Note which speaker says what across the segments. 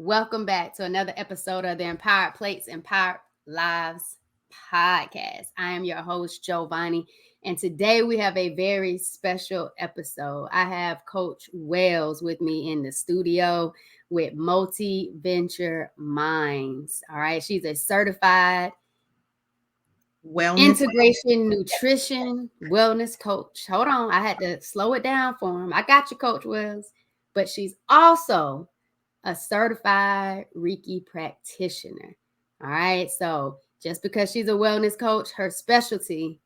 Speaker 1: Welcome back to another episode of the Empowered Plates, Empowered Lives podcast. I am your host, Giovanni, and today we have a very special episode. I have Coach Wells with me in the studio with Multi Venture Minds. All right, she's a certified
Speaker 2: wellness.
Speaker 1: integration nutrition wellness coach. Hold on, I had to slow it down for him. I got you, Coach Wells, but she's also a certified Reiki practitioner. All right. So just because she's a wellness coach, her specialty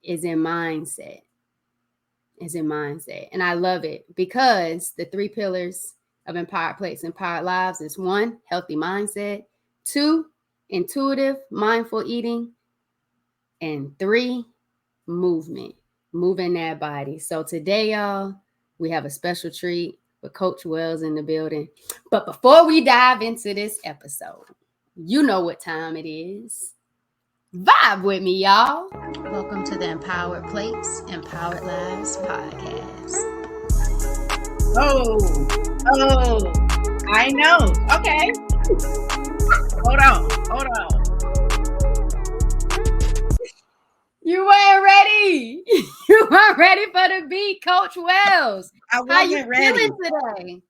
Speaker 1: is in mindset. And I love it because the three pillars of Empowered Plates, Empowered Lives is one, healthy mindset, two, intuitive, mindful eating, and three, movement, moving that body. So today, y'all, we have a special treat with Coach Wells in the building. But before we dive into this episode, you know what time it is. Vibe with me, y'all. Welcome to the Empowered Plates, Empowered Lives podcast.
Speaker 2: Oh, I know. Okay. Hold on.
Speaker 1: You weren't ready. You weren't ready for the beat, Coach Wells.
Speaker 2: I wasn't ready.
Speaker 1: Feeling today?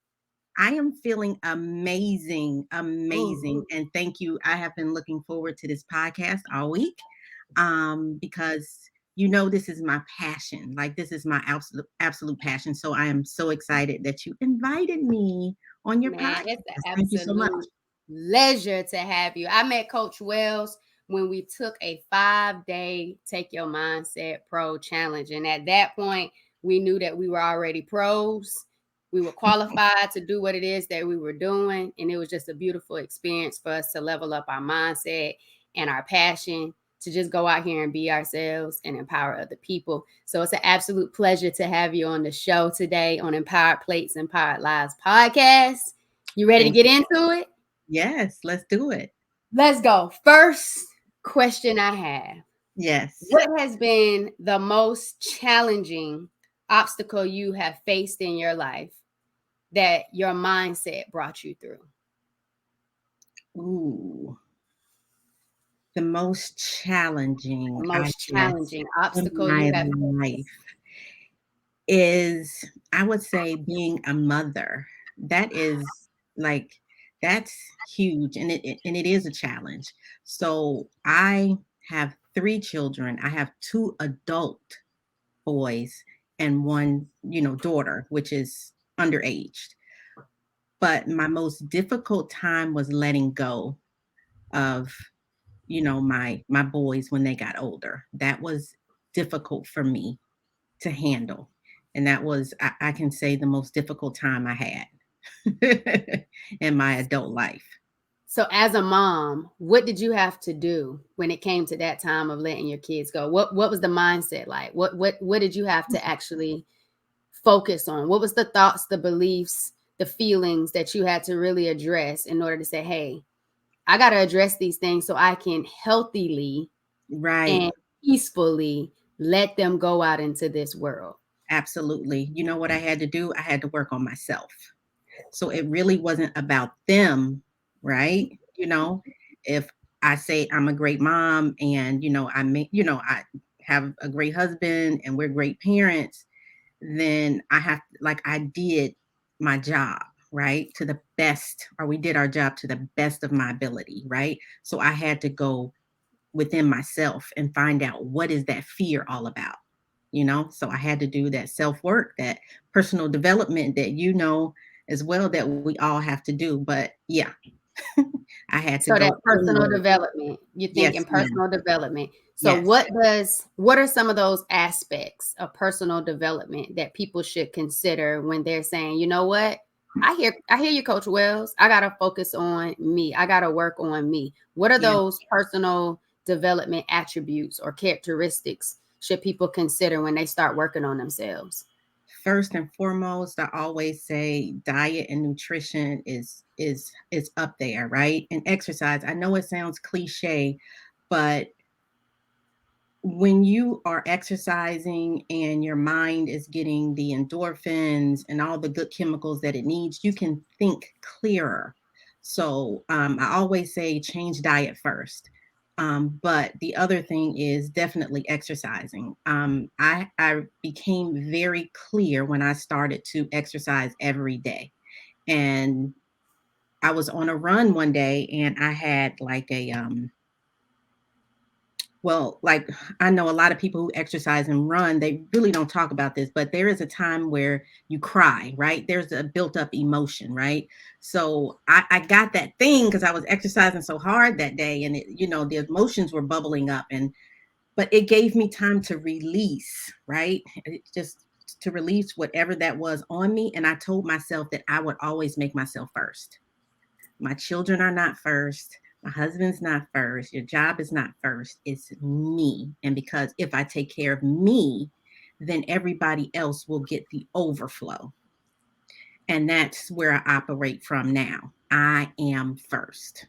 Speaker 2: I am feeling amazing. And thank you. I have been looking forward to this podcast all week because this is my passion. Like, this is my absolute passion. So I am so excited that you invited me on your podcast.
Speaker 1: It's an
Speaker 2: Thank you so much.
Speaker 1: Pleasure to have you. I met Coach Wells when we took a 5-day Take Your Mindset Pro challenge. And at that point, we knew that we were already pros. We were qualified to do what it is that we were doing. And it was just a beautiful experience for us to level up our mindset and our passion to just go out here and be ourselves and empower other people. So it's an absolute pleasure to have you on the show today on Empowered Plates, Empowered Lives podcast. You ready to get into it?
Speaker 2: Yes, let's do it.
Speaker 1: Let's go. First question I have.
Speaker 2: Yes.
Speaker 1: What has been the most challenging obstacle you have faced in your life that your mindset brought you through?
Speaker 2: Ooh. The most challenging
Speaker 1: obstacle you have
Speaker 2: life is, I would say, being a mother. That is that's huge, and it is a challenge. So I have 3 children. I have 2 adult boys and 1, daughter, which is underaged. But my most difficult time was letting go of, my boys when they got older. That was difficult for me to handle. And that was, I can say, the most difficult time I had in my adult life.
Speaker 1: So as a mom, what did you have to do when it came to that time of letting your kids go? What was the mindset like? What did you have to actually focus on? What was the thoughts, the beliefs, the feelings that you had to really address in order to say, hey, I got to address these things so I can healthily and peacefully let them go out into this world?
Speaker 2: Absolutely. You know what I had to do? I had to work on myself. So it really wasn't about them, right? If I say I'm a great mom and, I have a great husband and we're great parents, then I did my job, right? To the best, or we did our job to the best of my ability, right? So I had to go within myself and find out, what is that fear all about? So I had to do that self-work, that personal development that, as well, that we all have to do. But yeah, I had to.
Speaker 1: So that personal development, you think in personal development. So
Speaker 2: yes.
Speaker 1: what are some of those aspects of personal development that people should consider when they're saying, you know what? I hear you, Coach Wells. I got to focus on me. I got to work on me. What are those personal development attributes or characteristics should people consider when they start working on themselves?
Speaker 2: First and foremost, I always say diet and nutrition is up there, right? And exercise. I know it sounds cliche, but when you are exercising and your mind is getting the endorphins and all the good chemicals that it needs, you can think clearer, So I always say change diet first. But the other thing is definitely exercising. I became very clear when I started to exercise every day. And I was on a run one day and I had like a well, like I know a lot of people who exercise and run, they really don't talk about this, but there is a time where you cry, right? There's a built up emotion, right? So I got that thing because I was exercising so hard that day and the emotions were bubbling up but it gave me time to release, right? It just to release whatever that was on me. And I told myself that I would always make myself first. My children are not first. My husband's not first. Your job is not first. It's me. And because if I take care of me, then everybody else will get the overflow. And that's where I operate from now. I am first.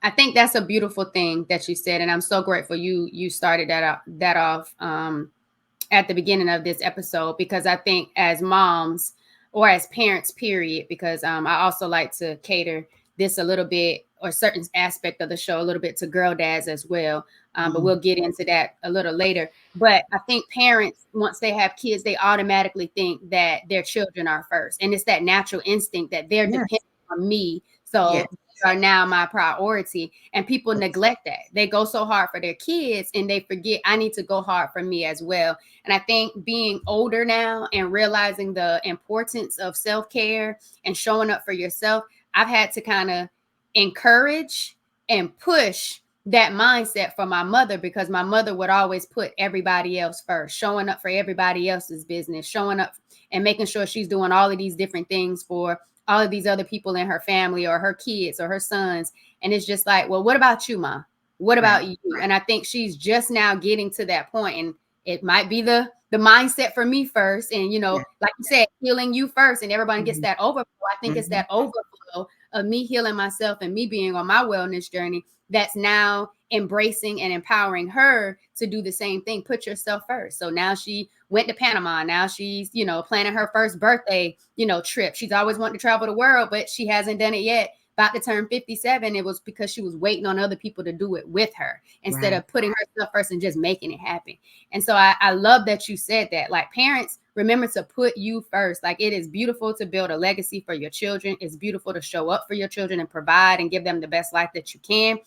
Speaker 1: I think that's a beautiful thing that you said, and I'm so grateful you started that off at the beginning of this episode, because I think as moms or as parents, period, because I also like to cater this a little bit or certain aspect of the show a little bit to girl dads as well. But we'll get into that a little later. But I think parents, once they have kids, they automatically think that their children are first. And it's that natural instinct that they're
Speaker 2: Yes.
Speaker 1: dependent on me.
Speaker 2: Yes.
Speaker 1: So are now my priority, and people neglect that. They go so hard for their kids and they forget I need to go hard for me as well. And I think being older now and realizing the importance of self-care and showing up for yourself, I've had to kind of encourage and push that mindset for my mother, because my mother would always put everybody else first, showing up for everybody else's business, showing up and making sure she's doing all of these different things for all of these other people in her family or her kids or her sons. And it's just like, well, what about you, Mom? What
Speaker 2: Right.
Speaker 1: about you? And I think she's just now getting to that point. And it might be the mindset for me first. And,
Speaker 2: Yeah.
Speaker 1: like you said, healing you first, and everybody gets
Speaker 2: Mhm.
Speaker 1: that overflow. I think it's
Speaker 2: Mhm.
Speaker 1: that overflow of me healing myself and me being on my wellness journey that's now embracing and empowering her to do the same thing. Put yourself first. So now she went to Panama. Now she's, planning her first birthday, trip. She's always wanted to travel the world, but she hasn't done it yet. About to turn 57. It was because she was waiting on other people to do it with her instead
Speaker 2: Right.
Speaker 1: of putting herself first and just making it happen. And so I love that you said that. Like, parents, remember to put you first. Like, it is beautiful to build a legacy for your children. It's beautiful to show up for your children and provide and give them the best life that you can.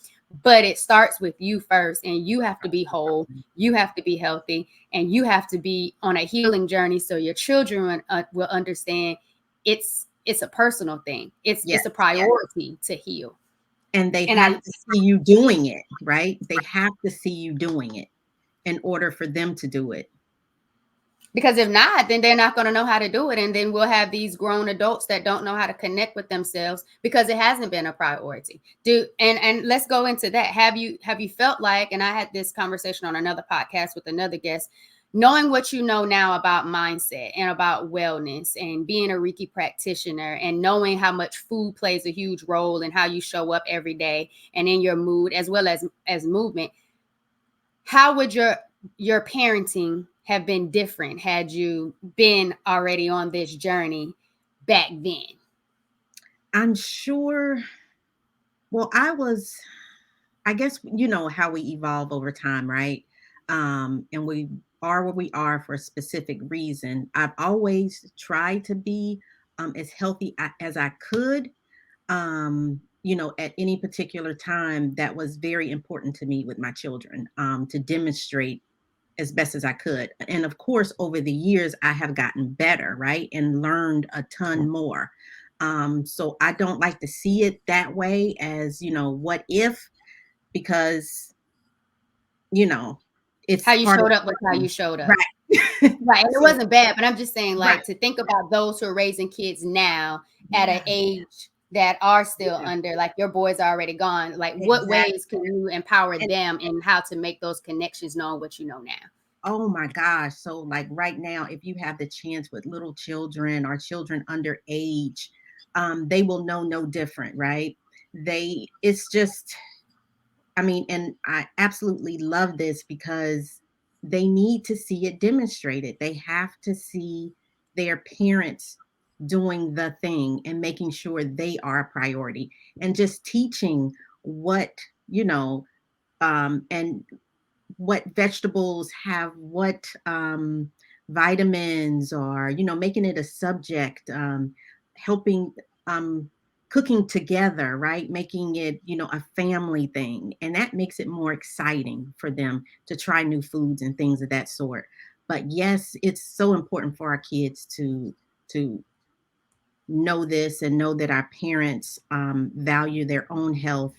Speaker 1: But it starts with you first, and you have to be whole. You have to be healthy, and you have to be on a healing journey so your children will understand it's a personal thing. It's
Speaker 2: Yes.
Speaker 1: a priority to heal.
Speaker 2: And they
Speaker 1: And
Speaker 2: have
Speaker 1: I
Speaker 2: to see you doing it, right? They have to see you doing it in order for them to do it.
Speaker 1: Because if not, then they're not going to know how to do it, and then we'll have these grown adults that don't know how to connect with themselves because it hasn't been a priority. And let's go into that. Have you felt like, and I had this conversation on another podcast with another guest, knowing what you know now about mindset and about wellness and being a Reiki practitioner, and knowing how much food plays a huge role in how you show up every day and in your mood as well as movement, how would your parenting have been different had you been already on this journey back then?
Speaker 2: I'm sure. Well, I guess, how we evolve over time, right? And we are where we are for a specific reason. I've always tried to be as healthy as I could. At any particular time, that was very important to me with my children, to demonstrate as best as I could. And of course, over the years, I have gotten better, right? And learned a ton more. So I don't like to see it that way as, what if, because, you know,
Speaker 1: How
Speaker 2: it's
Speaker 1: you
Speaker 2: part of
Speaker 1: showed up was how
Speaker 2: learning.
Speaker 1: you showed up.
Speaker 2: Right.
Speaker 1: Right. And it
Speaker 2: So,
Speaker 1: wasn't bad, but I'm just saying,
Speaker 2: right.
Speaker 1: like, to think about those who are raising kids now at an
Speaker 2: Yeah.
Speaker 1: age that are still
Speaker 2: Yeah.
Speaker 1: under, like, your boys are already gone. Like, what
Speaker 2: Exactly.
Speaker 1: ways can you empower
Speaker 2: And
Speaker 1: them in how to make those connections, knowing what you know now?
Speaker 2: oh my gosh. So, like right now, if you have the chance with little children or children under age, they will know no different, right? It's just, I mean, and I absolutely love this because they need to see it demonstrated. They have to see their parents doing the thing and making sure they are a priority, and just teaching what, you know, and what vegetables have what vitamins, or, making it a subject, helping, um, cooking together, right? Making it, a family thing. And that makes it more exciting for them to try new foods and things of that sort. But yes, it's so important for our kids to know this and know that our parents value their own health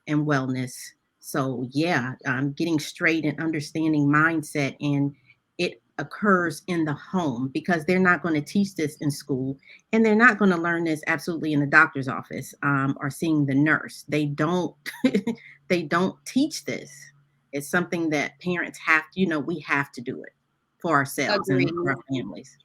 Speaker 2: and wellness. So, yeah, getting straight and understanding mindset, and it occurs in the home, because they're not going to teach this in school, and they're not going to learn this absolutely in the doctor's office, or seeing the nurse. They don't they don't teach this. It's something that parents have to, we have to do it for ourselves and
Speaker 1: Agreed.
Speaker 2: for our families.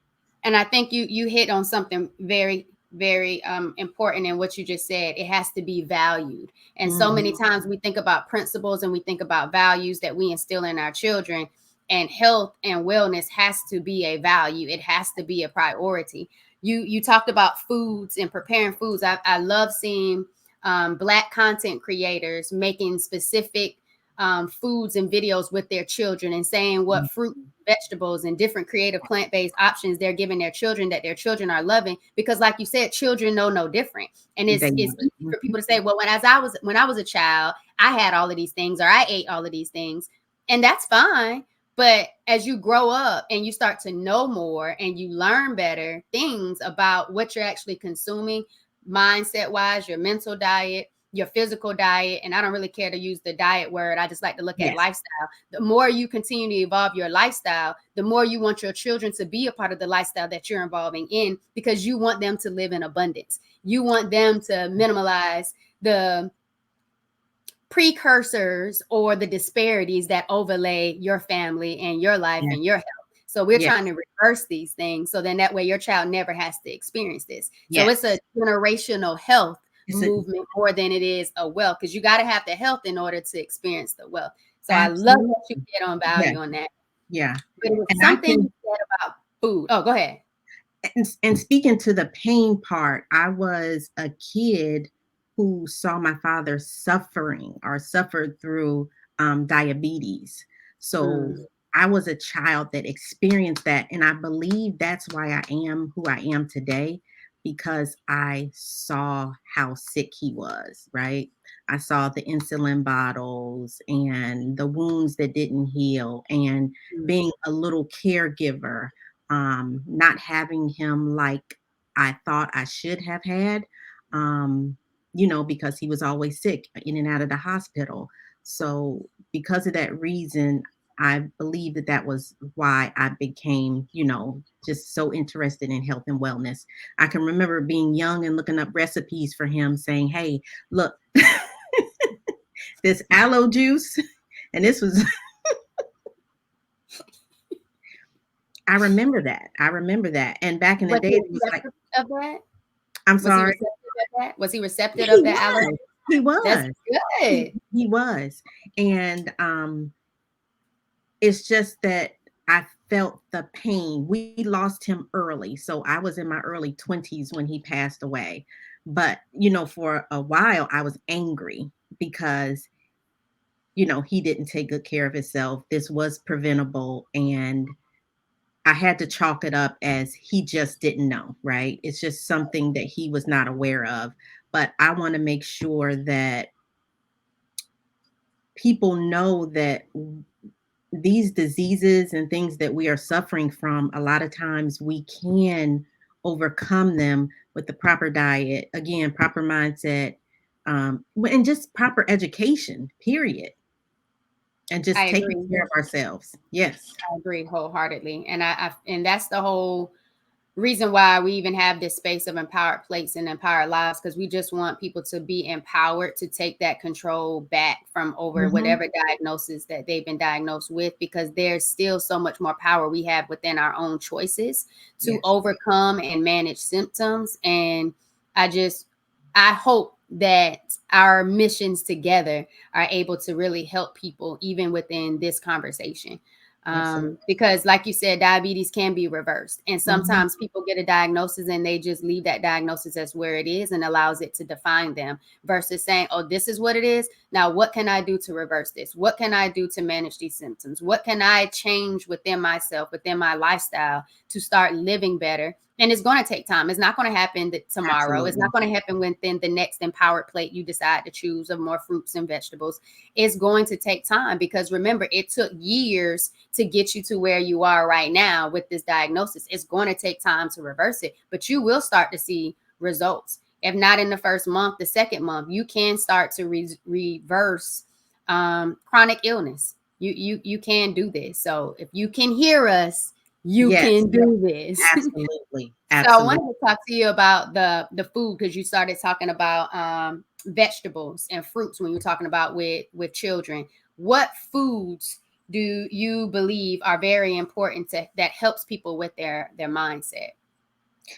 Speaker 1: And I think you hit on something very, very important in what you just said. It has to be valued. And so many
Speaker 2: Mhm.
Speaker 1: times we think about principles and we think about values that we instill in our children, and health and wellness has to be a value. It has to be a priority. You talked about foods and preparing foods. I love seeing Black content creators making specific foods and videos with their children, and saying what fruit, vegetables, and different creative plant-based options they're giving their children, that their children are loving. Because like you said, children know no different. And
Speaker 2: They
Speaker 1: it's
Speaker 2: love it.
Speaker 1: easy for people to say, well, when I was a child, I had all of these things, or I ate all of these things. And that's fine. But as you grow up and you start to know more and you learn better things about what you're actually consuming, mindset wise, your mental diet, your physical diet, and I don't really care to use the diet word. I just like to look at
Speaker 2: Yes.
Speaker 1: lifestyle. The more you continue to evolve your lifestyle, the more you want your children to be a part of the lifestyle that you're involving in, because you want them to live in abundance. You want them to minimize the precursors or the disparities that overlay your family and your life
Speaker 2: Yes.
Speaker 1: and your health. So we're
Speaker 2: Yes.
Speaker 1: trying to reverse these things, so then that way your child never has to experience this. So it's a
Speaker 2: Yes.
Speaker 1: generational health
Speaker 2: It's a
Speaker 1: movement more than it is a wealth, because you got to have the health in order to experience the wealth. So I love that you
Speaker 2: absolutely.
Speaker 1: get on
Speaker 2: Yeah.
Speaker 1: value on that.
Speaker 2: Yeah.
Speaker 1: But it was
Speaker 2: And I
Speaker 1: something
Speaker 2: can
Speaker 1: you said about food. Oh, go ahead.
Speaker 2: and speaking to the pain part, I was a kid who saw my father suffering, or suffered through diabetes. So
Speaker 1: Mm,
Speaker 2: I was a child that experienced that. And I believe that's why I am who I am today, because I saw how sick he was, right? I saw the insulin bottles and the wounds that didn't heal, and
Speaker 1: mm.
Speaker 2: being a little caregiver, not having him like I thought I should have had, um, because he was always sick, in and out of the hospital. So, because of that reason, I believe that that was why I became, just so interested in health and wellness. I can remember being young and looking up recipes for him, saying, "Hey, look, this aloe juice," and this was I remember that. I remember that. And back in the
Speaker 1: Was
Speaker 2: day,
Speaker 1: he
Speaker 2: it was like,
Speaker 1: receptive of that?
Speaker 2: I'm
Speaker 1: Was he
Speaker 2: sorry.
Speaker 1: receptive of that? Was he receptive of
Speaker 2: He
Speaker 1: that allergy?
Speaker 2: was. He
Speaker 1: That's
Speaker 2: was. He
Speaker 1: good.
Speaker 2: he was. And, it's just that I felt the pain. We lost him early, so I was in my early 20s when he passed away. But, for a while, I was angry because, he didn't take good care of himself. This was preventable, and I had to chalk it up as he just didn't know, right? It's just something that he was not aware of. But I wanna make sure that people know that these diseases and things that we are suffering from, a lot of times we can overcome them with the proper diet, again, proper mindset, and just proper education, period, and
Speaker 1: I
Speaker 2: just taking
Speaker 1: agree.
Speaker 2: care of ourselves. Yes.
Speaker 1: I agree wholeheartedly. And and that's the whole reason why we even have this space of empowered plates and empowered lives, because we just want people to be empowered to take that control back from over
Speaker 2: Mhm.
Speaker 1: whatever diagnosis that they've been diagnosed with, because there's still so much more power we have within our own choices to
Speaker 2: Yes.
Speaker 1: overcome and manage symptoms. And I just I hope that our missions together are able to really help people even within this conversation.
Speaker 2: Absolutely.
Speaker 1: Because like you said, diabetes can be reversed. And
Speaker 2: Mhm.
Speaker 1: sometimes people get a diagnosis and they just leave that diagnosis as where it is and allows it to define them versus saying, oh, this is what it is. Now, what can I do to reverse this? What can I do to manage these symptoms? What can I change within myself, within my lifestyle to start living better? And it's going to take time. It's not going to happen tomorrow. It's not
Speaker 2: Absolutely.
Speaker 1: going to happen within the next empowered plate you decide to choose of more fruits and vegetables. It's going to take time because remember, it took years to get you to where you are right now with this diagnosis. It's going to take time to reverse it, but you will start to see results. If not in the first month, the second month, you can start to reverse chronic illness. You can do this. So if you can hear us, you
Speaker 2: Yes,
Speaker 1: can do this.
Speaker 2: absolutely.
Speaker 1: So I wanted
Speaker 2: Absolutely.
Speaker 1: to talk to you about the food because you started talking about vegetables and fruits when you're talking about with children. What foods do you believe are very important to that helps people with their mindset?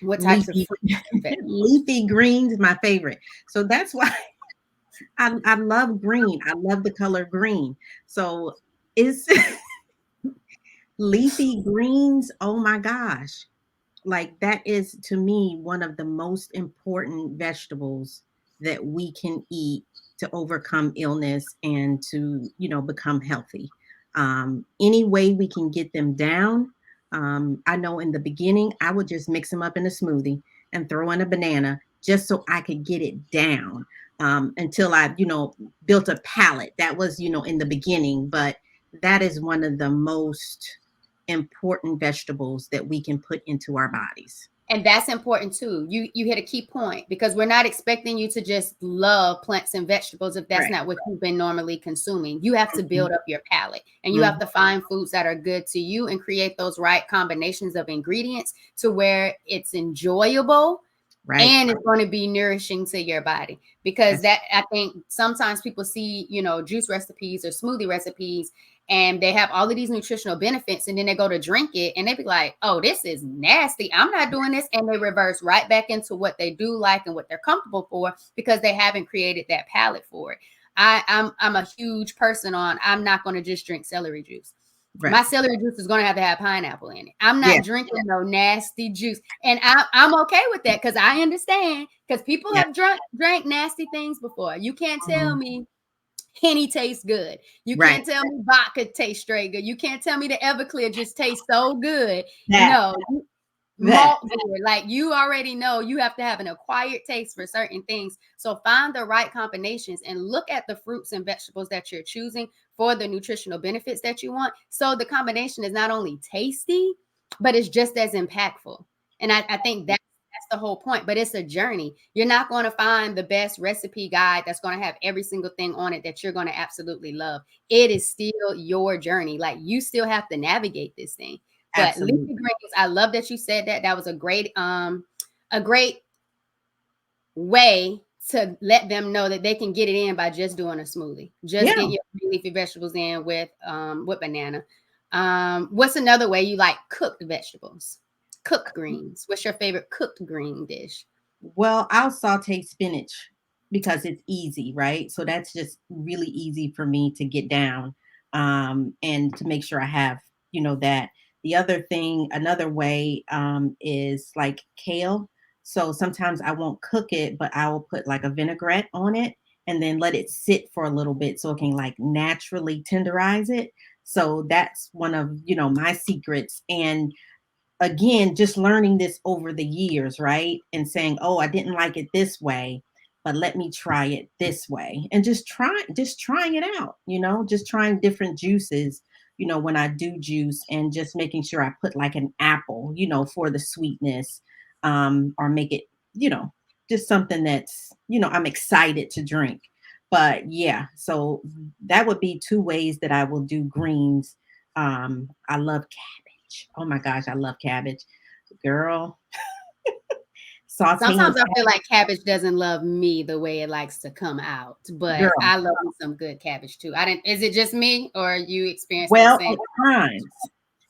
Speaker 1: What types of
Speaker 2: Leafy
Speaker 1: fruits and vegetables?
Speaker 2: leafy greens, my favorite. So that's why I love green. I love the color green. So it's leafy greens. Oh my gosh. Like that is to me one of the most important vegetables that we can eat to overcome illness and to become healthy. Any way we can get them down. I know in the beginning I would just mix them up in a smoothie and throw in a banana just so I could get it down, until I built a palate. That was in the beginning, but that is one of the most important vegetables that we can put into our bodies.
Speaker 1: And that's important too. You hit a key point because we're not expecting you to just love plants and vegetables if that's
Speaker 2: Right.
Speaker 1: not what you've been normally consuming. You have to
Speaker 2: Mhm.
Speaker 1: build up your palate and you have
Speaker 2: Mhm.
Speaker 1: to find foods that are good to you and create those right combinations of ingredients to where it's enjoyable
Speaker 2: Right.
Speaker 1: and it's going to be nourishing to your body because
Speaker 2: That's
Speaker 1: that I think sometimes people see juice recipes or smoothie recipes and they have all of these nutritional benefits and then they go to drink it and they be like, oh, this is nasty, I'm not doing this, and they reverse right back into what they do like and what they're comfortable for because they haven't created that palate for it. I'm a huge person on I'm not going to just drink celery juice. My
Speaker 2: right.
Speaker 1: celery juice is going to have pineapple in it. I'm
Speaker 2: Yeah.
Speaker 1: not drinking no nasty juice. And I'm okay with that because I understand because people
Speaker 2: Yeah.
Speaker 1: have drank nasty things before. You can't tell
Speaker 2: Mhm.
Speaker 1: me Henny tastes good. You
Speaker 2: Right.
Speaker 1: can't tell me vodka tastes straight good. You can't tell me the Everclear just tastes so good.
Speaker 2: That
Speaker 1: No,
Speaker 2: that
Speaker 1: malt beer. Like you already know you have to have an acquired taste for certain things. So find the right combinations and look at the fruits and vegetables that you're choosing for the nutritional benefits that you want. So the combination is not only tasty, but it's just as impactful. And I think that's the whole point, but it's a journey. You're not going to find the best recipe guide that's going to have every single thing on it that you're going to absolutely love. It is still your journey. Like you still have to navigate this thing. But leafy
Speaker 2: absolutely.
Speaker 1: greens, I love that you said that. That was a great way to let them know that they can get it in by just doing a smoothie. Just
Speaker 2: Yeah.
Speaker 1: get your leafy vegetables in with banana. What's another way you like cooked vegetables? Cooked greens. What's your favorite cooked green dish?
Speaker 2: Well, I'll saute spinach because it's easy, right? So that's just really easy for me to get down, and to make sure I have, that. The other thing, another way, is like kale. So sometimes I won't cook it, but I will put like a vinaigrette on it and then let it sit for a little bit so it can like naturally tenderize it. So that's one of, my secrets. And again, just learning this over the years, right? And saying, "Oh, I didn't like it this way, but let me try it this way." And just trying it out, just trying different juices, when I do juice and just making sure I put like an apple, for the sweetness, or make it, you know, just something that's, I'm excited to drink. But yeah, so that would be two ways that I will do greens. I love cabbage. Oh my gosh, I love cabbage. Girl, sauteing
Speaker 1: Sometimes I feel like cabbage doesn't love me the way it likes to come out, but
Speaker 2: girl.
Speaker 1: I love me some good cabbage too. I didn't. Is it just me, or you experiencing the
Speaker 2: Well,
Speaker 1: same?
Speaker 2: at times.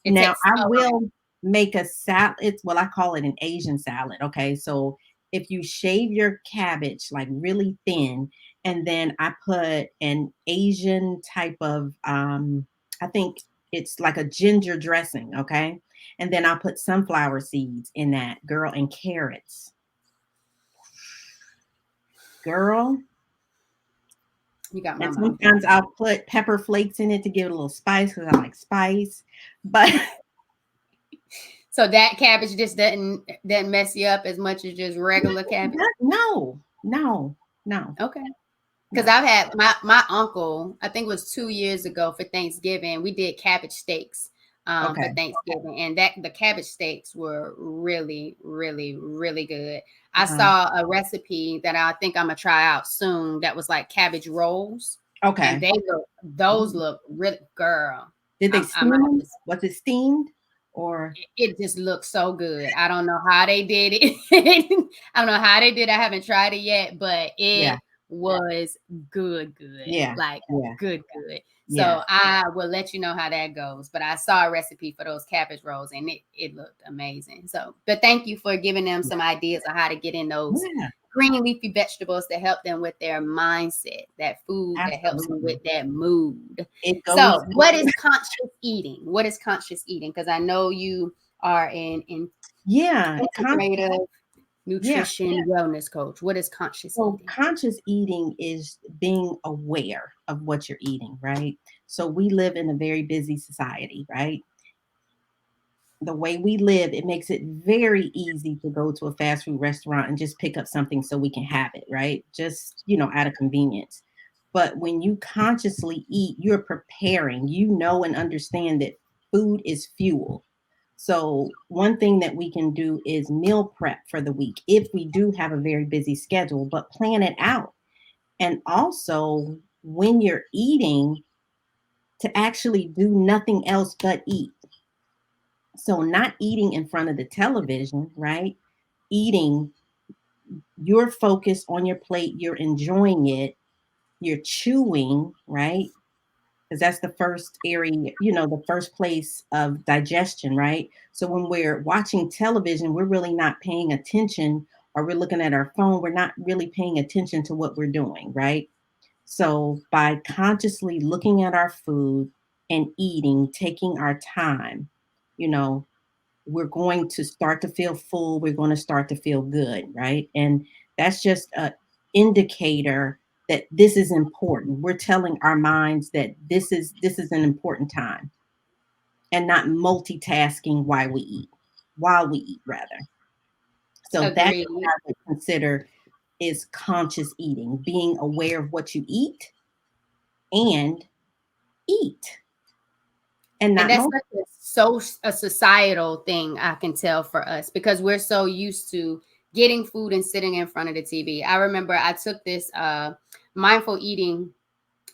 Speaker 1: It
Speaker 2: Now
Speaker 1: takes.
Speaker 2: I
Speaker 1: Oh, okay.
Speaker 2: will make a salad. Well, I call it an Asian salad. Okay. So if you shave your cabbage like really thin, and then I put an Asian type of I think It's like a ginger dressing, okay? And then I'll put sunflower seeds in that, girl, and carrots. Girl,
Speaker 1: You got my
Speaker 2: and
Speaker 1: mouth
Speaker 2: sometimes
Speaker 1: watering.
Speaker 2: I'll put pepper flakes in it to give it a little spice because I like spice. But
Speaker 1: So that cabbage just doesn't mess you up as much as just regular cabbage.
Speaker 2: no, no, no,
Speaker 1: Okay. Because
Speaker 2: no.
Speaker 1: I've had my uncle, I think it was 2 years ago for Thanksgiving, we did cabbage steaks for
Speaker 2: Okay.
Speaker 1: Thanksgiving, and that the cabbage steaks were really, really, really good. I
Speaker 2: Uh-huh.
Speaker 1: saw a recipe that I think I'm gonna try out soon that was like cabbage rolls, and
Speaker 2: Okay.
Speaker 1: those
Speaker 2: Mm.
Speaker 1: look really, girl.
Speaker 2: Did they
Speaker 1: I might
Speaker 2: steam
Speaker 1: have
Speaker 2: them?
Speaker 1: to.
Speaker 2: Was it steamed or?
Speaker 1: It just looks so good. I don't know how they did it. I don't know how they did. I haven't tried it yet, but
Speaker 2: Yeah,
Speaker 1: it was good, good,
Speaker 2: yeah,
Speaker 1: like
Speaker 2: yeah,
Speaker 1: good, good.
Speaker 2: yeah.
Speaker 1: So I will let you know how that goes. But I saw a recipe for those cabbage rolls, and it looked amazing. So, but thank you for giving them some ideas on how to get in those
Speaker 2: Yeah,
Speaker 1: green leafy vegetables to help them with their mindset, that food that helps them
Speaker 2: absolutely.
Speaker 1: with that mood.
Speaker 2: It goes.
Speaker 1: So, what is conscious eating? What is conscious eating? Because I know you are an
Speaker 2: Yeah,
Speaker 1: integrative
Speaker 2: yeah.
Speaker 1: nutrition wellness coach. What is conscious
Speaker 2: So
Speaker 1: eating?
Speaker 2: conscious eating is being aware of what you're eating, right? So we live in a very busy society, right? The way we live, it makes it very easy to go to a fast food restaurant and just pick up something so we can have it, right? Just, out of convenience. But when you consciously eat, you're preparing, and understand that food is fuel. So, one thing that we can do is meal prep for the week if we do have a very busy schedule, but plan it out. And also, when you're eating, to actually do nothing else but eat. So, not eating in front of the television, right? Eating, you're focused on your plate, you're enjoying it, you're chewing, right? Because that's the first area, the first place of digestion, right? So, when we're watching television, we're really not paying attention, or we're looking at our phone, we're not really paying attention to what we're doing, right? So, by consciously looking at our food and eating, taking our time, you know, we're going to start to feel full. We're going to start to feel good, right? And that's just a indicator that this is important. We're telling our minds that this is an important time, and not multitasking while we eat rather. So that's
Speaker 1: Agreed.
Speaker 2: what I would consider is conscious eating, being aware of what you and eat and
Speaker 1: And
Speaker 2: not
Speaker 1: that's
Speaker 2: multitask.
Speaker 1: such a societal thing, I can tell, for us, because we're so used to getting food and sitting in front of the TV. I remember I took this mindful eating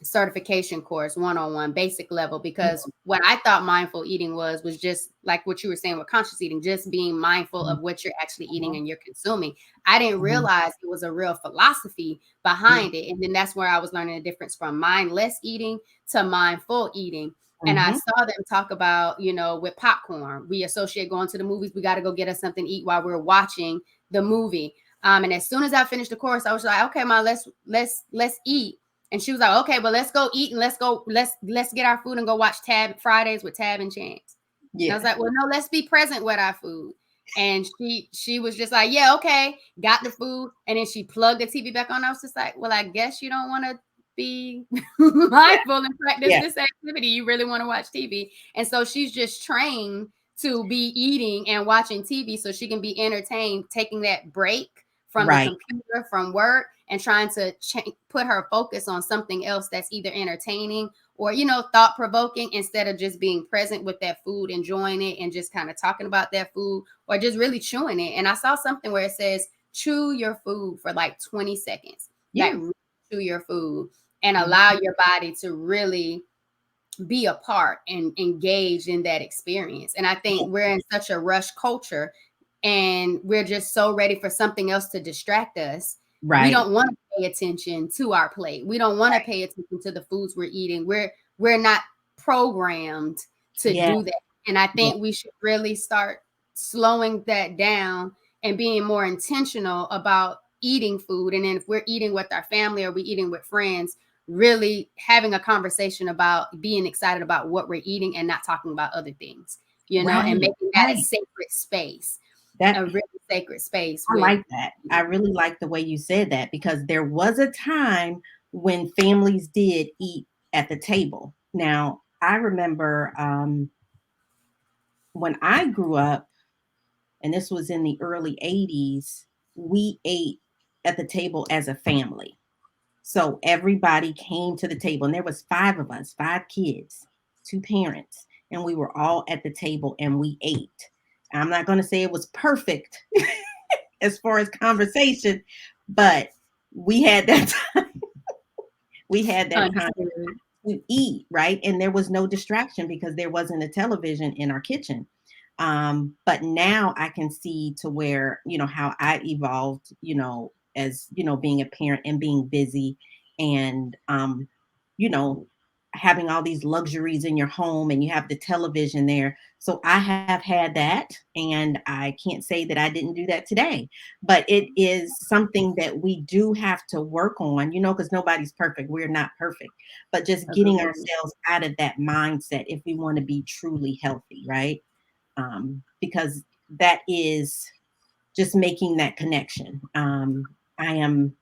Speaker 1: certification course, one-on-one basic level, because what I thought mindful eating was just like what you were saying with conscious eating, just being mindful
Speaker 2: Mhm,
Speaker 1: of what you're actually eating
Speaker 2: mhm,
Speaker 1: and you're consuming. I didn't
Speaker 2: mhm.
Speaker 1: realize it was a real philosophy
Speaker 2: Yeah.
Speaker 1: behind it, and then that's where I was learning the difference from mindless eating to mindful eating. And I
Speaker 2: Mhm.
Speaker 1: saw them talk about, with popcorn, we associate going to the movies, we got to go get us something to eat while we're watching the movie. And as soon as I finished the course, I was like, okay, ma, let's eat. And she was like, okay, well, let's go eat and let's get our food and go watch Tab Fridays with Tab and Chance. And I was
Speaker 2: Yeah.
Speaker 1: like, well, no, let's be present with our food. And she was just like, yeah, okay, got the food. And then she plugged the TV back on. I was just like, well, I guess you don't want to be
Speaker 2: Yeah.
Speaker 1: mindful and practice
Speaker 2: Yeah.
Speaker 1: this activity. You really want to watch TV. And so she's just trained to be eating and watching TV so she can be entertained, taking that break from the
Speaker 2: Right.
Speaker 1: computer, from work, and trying to put her focus on something else that's either entertaining or, thought provoking, instead of just being present with that food, enjoying it, and just kind of talking about that food, or just really chewing it. And I saw something where it says, chew your food for like 20 seconds, like
Speaker 2: Yeah.
Speaker 1: really chew your food and allow
Speaker 2: Mhm.
Speaker 1: your body to really be a part and engage in that experience. And I
Speaker 2: Yeah.
Speaker 1: think we're in such a rush culture, and we're just so ready for something else to distract us. We
Speaker 2: Right.
Speaker 1: don't want to pay attention to our plate. We don't want to pay attention to the foods we're eating. We're not programmed to
Speaker 2: Yeah.
Speaker 1: do that. And I
Speaker 2: Yeah.
Speaker 1: think we should really start slowing that down and being more intentional about eating food. And then if we're eating with our family or we're eating with friends, really having a conversation about being excited about what we're eating and not talking about other things, you know, and
Speaker 2: Right,
Speaker 1: making that a
Speaker 2: right.
Speaker 1: sacred space,
Speaker 2: That
Speaker 1: a really sacred space
Speaker 2: I
Speaker 1: with
Speaker 2: like that. I really like the way you said that because there was a time when families did eat at the table. Now, I remember when I grew up, and this was in the early 80s, we ate at the table as a family. So everybody came to the table, and there was five of us, five kids, two parents, and we were all at the table and we ate. I'm not going to say it was perfect as far as conversation, but we had that we had that time
Speaker 1: understood.
Speaker 2: to eat, right? And there was no distraction because there wasn't a television in our kitchen. But now I can see to where, how I evolved, as, being a parent and being busy and, you know, having all these luxuries in your home and you have the television there. So I have had that. And I can't say that I didn't do that today, but it is something that we do have to work on, because nobody's perfect. We're not perfect, but just getting
Speaker 1: Agreed.
Speaker 2: ourselves out of that mindset if we want to be truly healthy, right? Because that is just making that connection. I am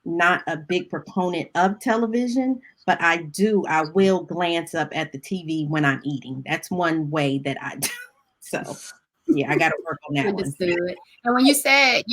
Speaker 2: not a big proponent of television, but I will glance up at the TV when I'm eating. That's one way that I do. So, yeah, I got to work on that one.
Speaker 1: Understood. And when you said,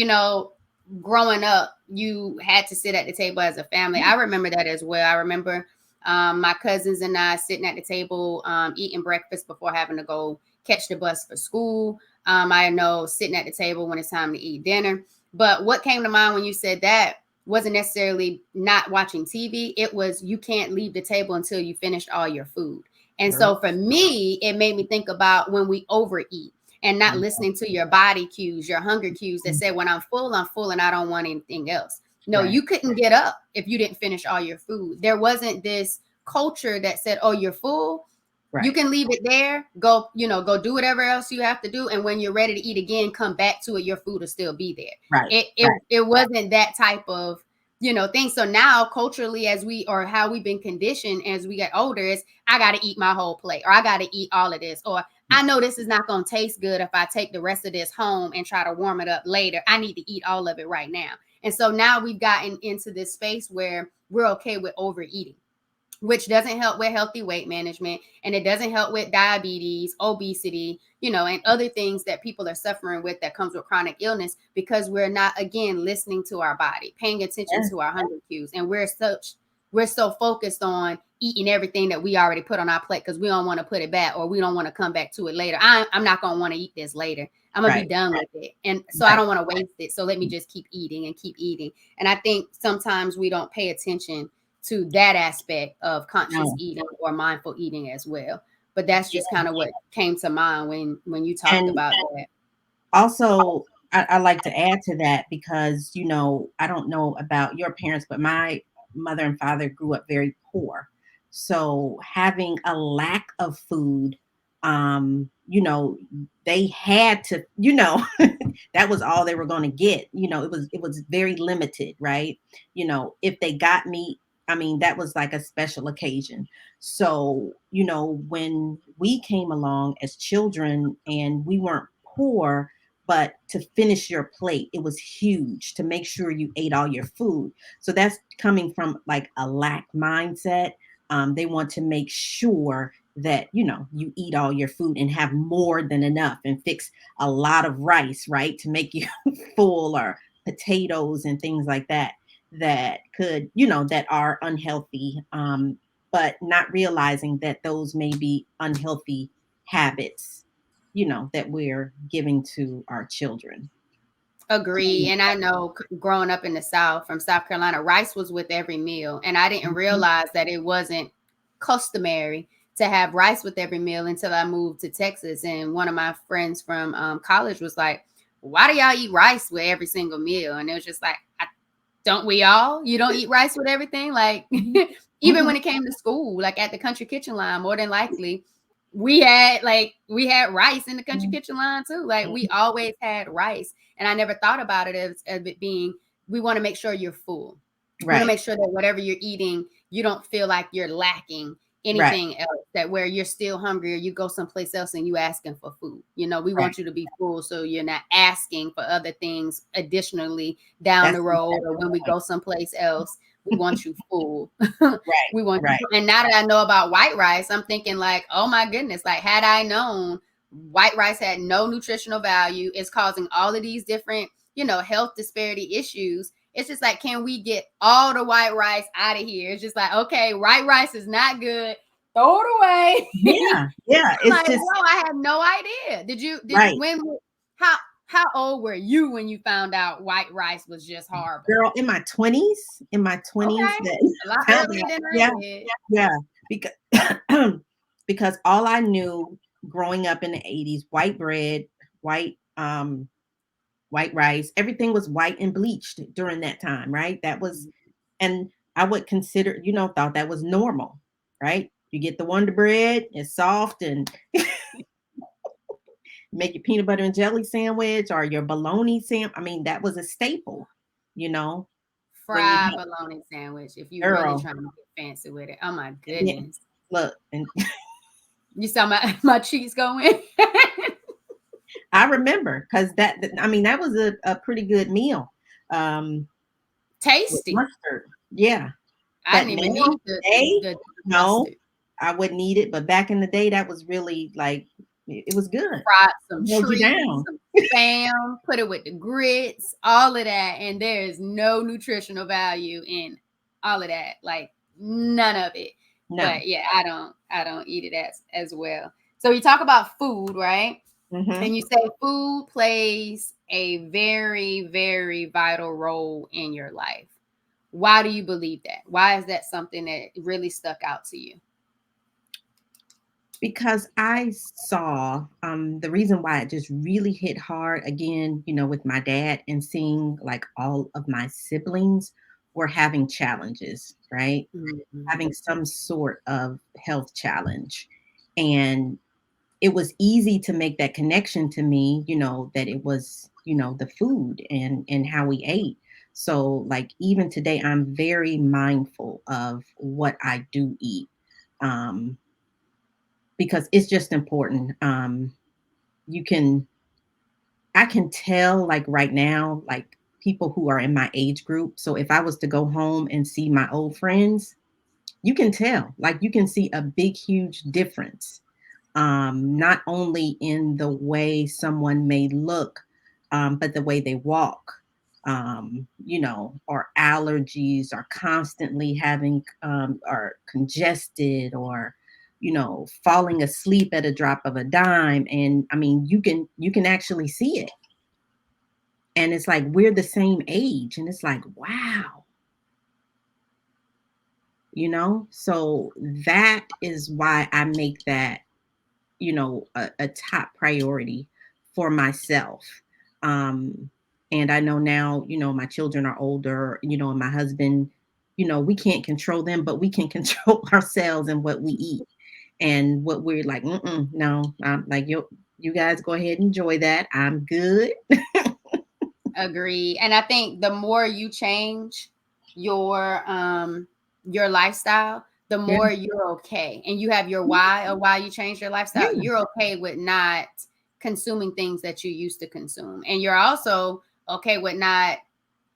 Speaker 1: growing up, you had to sit at the table as a family, I remember that as well. I remember my cousins and I sitting at the table, eating breakfast before having to go catch the bus for school. I know sitting at the table when it's time to eat dinner. But what came to mind when you said that wasn't necessarily not watching TV. It was you can't leave the table until you finished all your food. And
Speaker 2: Sure.
Speaker 1: so for me, it made me think about when we overeat and not listening to your body cues, your hunger cues that said, when I'm full and I don't want anything else. No,
Speaker 2: Right,
Speaker 1: you couldn't get up if you didn't finish all your food. There wasn't this culture that said, oh, you're full. You
Speaker 2: right,
Speaker 1: can leave it there, go, go do whatever else you have to do. And when you're ready to eat again, come back to it. Your food will still be there.
Speaker 2: right,
Speaker 1: It it,
Speaker 2: right.
Speaker 1: it wasn't that type of thing. So now culturally, as we or how we've been conditioned as we get older is I gotta eat my whole plate or I gotta eat all of this. Or I know this is not gonna taste good if I take the rest of this home and try to warm it up later. I need to eat all of it right now. And so now we've gotten into this space where we're okay with overeating, which doesn't help with healthy weight management, and it doesn't help with diabetes, obesity, and other things that people are suffering with that comes with chronic illness, because we're not, again, listening to our body, paying attention
Speaker 2: Yeah,
Speaker 1: to our hunger cues. And we're so focused on eating everything that we already put on our plate because we don't want to put it back or we don't want to come back to it later. I'm not going to want to eat this later. I'm going to be
Speaker 2: right,
Speaker 1: done with it. And so I
Speaker 2: right.
Speaker 1: don't want to waste it. So let me just keep eating and keep eating. And I think sometimes we don't pay attention to that aspect of conscious
Speaker 2: No.
Speaker 1: eating or mindful eating as well. But that's just
Speaker 2: Yeah.
Speaker 1: kind of what came to mind when you talked
Speaker 2: And
Speaker 1: about that.
Speaker 2: also, I like to add to that because, I don't know about your parents, but my mother and father grew up very poor. So having a lack of food, they had to, that was all they were going to get. It was very limited, right? If they got meat, I mean, that was like a special occasion. So, when we came along as children and we weren't poor, but to finish your plate, it was huge to make sure you ate all your food. So that's coming from like a lack mindset. They want to make sure that you eat all your food and have more than enough and fix a lot of rice, right, to make you full, or potatoes and things like that that are unhealthy, but not realizing that those may be unhealthy habits that we're giving to our children.
Speaker 1: Agree. And I know growing up in the South, from South Carolina, rice was with every meal. And I didn't
Speaker 2: Mhm.
Speaker 1: realize that it wasn't customary to have rice with every meal until I moved to Texas. And one of my friends from college was like, why do y'all eat rice with every single meal? And it was just like, don't we all? You don't eat rice with everything? Like,
Speaker 2: Mhm.
Speaker 1: even
Speaker 2: Mhm.
Speaker 1: when it came to school, like at the country kitchen line, more than likely, we had rice in the country
Speaker 2: Mhm.
Speaker 1: kitchen line too. Like we always had rice. And I never thought about it as it being, we want to make sure you're full. You want to
Speaker 2: Right.
Speaker 1: make sure that whatever you're eating, you don't feel like you're lacking
Speaker 2: Right.
Speaker 1: anything else, that where you're still hungry or you go someplace else and you asking for food. We
Speaker 2: Right.
Speaker 1: want you to be full so you're not asking for other things additionally down
Speaker 2: That's
Speaker 1: the road, or
Speaker 2: exactly
Speaker 1: when we
Speaker 2: right.
Speaker 1: go someplace else. We want you full.
Speaker 2: Right.
Speaker 1: We want
Speaker 2: Right.
Speaker 1: you. And now that I know about white rice, I'm thinking like, oh my goodness, like had I known white rice had no nutritional value, it's causing all of these different, health disparity issues. It's just like, can we get all the white rice out of here? It's just like, okay, white rice is not good. Throw it away.
Speaker 2: Yeah. Yeah.
Speaker 1: I'm
Speaker 2: It's
Speaker 1: like,
Speaker 2: just
Speaker 1: whoa, I had no idea. Did
Speaker 2: right.
Speaker 1: when how how old were you when you found out white rice was just horrible?
Speaker 2: Girl, in my 20s,
Speaker 1: Okay.
Speaker 2: that
Speaker 1: A lot
Speaker 2: found
Speaker 1: earlier
Speaker 2: out.
Speaker 1: than I
Speaker 2: Yeah.
Speaker 1: did.
Speaker 2: Yeah. Because because all I knew growing up in the 80s, white bread, white white rice, everything was white and bleached during that time, right? That was, and I would consider, thought that was normal, right? You get the Wonder Bread, it's soft, and make your peanut butter and jelly sandwich or your bologna sandwich. I mean, that was a staple, you know, when you
Speaker 1: Fried
Speaker 2: had,
Speaker 1: bologna sandwich, if you really
Speaker 2: girl,
Speaker 1: trying to get fancy with it. Oh my
Speaker 2: and then,
Speaker 1: goodness.
Speaker 2: look, and
Speaker 1: You saw my cheeks going.
Speaker 2: I remember because I mean, that was a pretty good meal with
Speaker 1: Tasty.
Speaker 2: mustard. Yeah.
Speaker 1: I
Speaker 2: But
Speaker 1: didn't even
Speaker 2: now,
Speaker 1: need the
Speaker 2: today,
Speaker 1: the
Speaker 2: no,
Speaker 1: mustard.
Speaker 2: I wouldn't eat it. But back in the day, that was really like, it was good.
Speaker 1: Fried some
Speaker 2: It held you
Speaker 1: trees,
Speaker 2: down.
Speaker 1: some spam, put it with the grits, all of that, and there is no nutritional value in all of that. Like none of it.
Speaker 2: No.
Speaker 1: But yeah, I don't eat it as well. So you talk about food, right?
Speaker 2: Hmm.
Speaker 1: And you say food plays a very, very vital role in your life. Why do you believe that? Why is that something that really stuck out to you?
Speaker 2: Because I saw the reason why it just really hit hard again, with my dad and seeing like all of my siblings were having challenges, right?
Speaker 1: Mhm.
Speaker 2: Having some sort of health challenge. And it was easy to make that connection to me, that it was, the food and how we ate. So like even today, I'm very mindful of what I do eat. Um, because it's just important. You can, I can tell like right now, like people who are in my age group. So if I was to go home and see my old friends, you can tell, like you can see a big, huge difference. Not only in the way someone may look, but the way they walk. Or allergies, or constantly having, or congested, or falling asleep at a drop of a dime. And I mean, you can actually see it. And it's like we're the same age, and it's like, wow, So that is why I make that a top priority for myself. Um, and I know now, my children are older, and my husband, we can't control them, but we can control ourselves and what we eat and what we're like. No, like you guys go ahead and enjoy that. I'm good.
Speaker 1: Agree. And I think the more you change your lifestyle, the
Speaker 2: Yeah,
Speaker 1: more you're okay. And you have your why of why you changed your lifestyle.
Speaker 2: yeah.
Speaker 1: You're okay with not consuming things that you used to consume. And you're also okay with not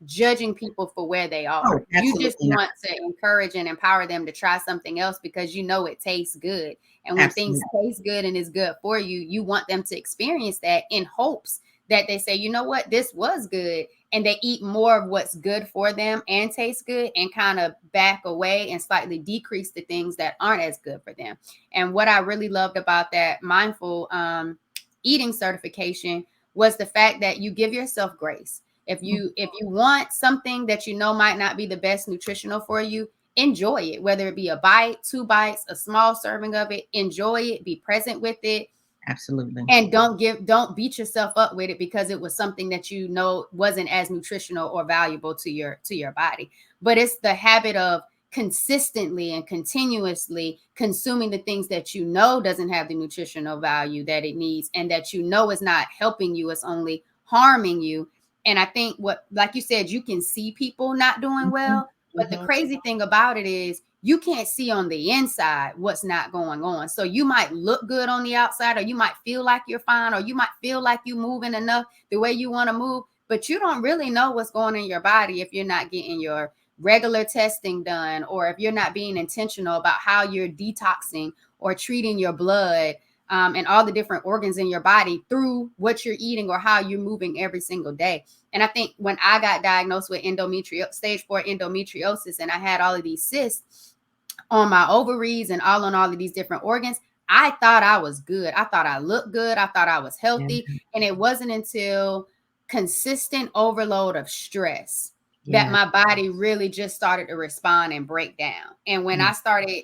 Speaker 1: judging people for where they
Speaker 2: Oh,
Speaker 1: are. You just
Speaker 2: absolutely not.
Speaker 1: want to encourage and empower them to try something else because you know it tastes good. And when things
Speaker 2: Absolutely.
Speaker 1: taste good and is good for you, you want them to experience that in hopes that they say, you know what, this was good. And they eat more of what's good for them and tastes good and kind of back away and slightly decrease the things that aren't as good for them. And what I really loved about that mindful eating certification was the fact that you give yourself grace. If you want something that you know might not be the best nutritional for you, enjoy it, whether it be a bite, two bites, a small serving of it. Enjoy it, be present with it,
Speaker 2: Absolutely.
Speaker 1: and don't beat yourself up with it because it was something that you know wasn't as nutritional or valuable to your body. But it's the habit of consistently and continuously consuming the things that you know doesn't have the nutritional value that it needs and that you know is not helping you, it's only harming you. And I think, what, like you said, you can see people not doing
Speaker 2: Mhm.
Speaker 1: well, But the crazy thing about it is you can't see on the inside what's not going on. So you might look good on the outside, or you might feel like you're fine, or you might feel like you're moving enough the way you want to move, but you don't really know what's going on in your body if you're not getting your regular testing done, or if you're not being intentional about how you're detoxing or treating your blood, and all the different organs in your body through what you're eating or how you're moving every single day. And I think when I got diagnosed with stage 4 endometriosis, and I had all of these cysts on my ovaries and all of these different organs, I thought I was good. I thought I looked good. I thought I was healthy. And it wasn't until consistent overload of stress that my body really just started to respond and break down. And when I started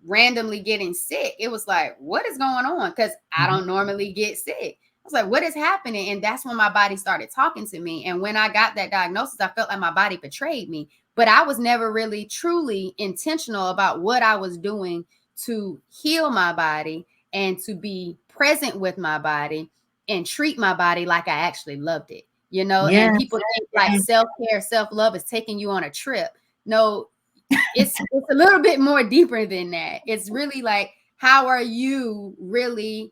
Speaker 1: randomly getting sick, it was like, what is going on? Because I don't normally get sick. I was like, what is happening? And that's when my body started talking to me. And when I got that diagnosis, I felt like my body betrayed me. But I was never really truly intentional about what I was doing to heal my body and to be present with my body and treat my body like I actually loved it. You know, and people think like self-care, self-love is taking you on a trip. No, it's a little bit more deeper than that. It's really like, how are you really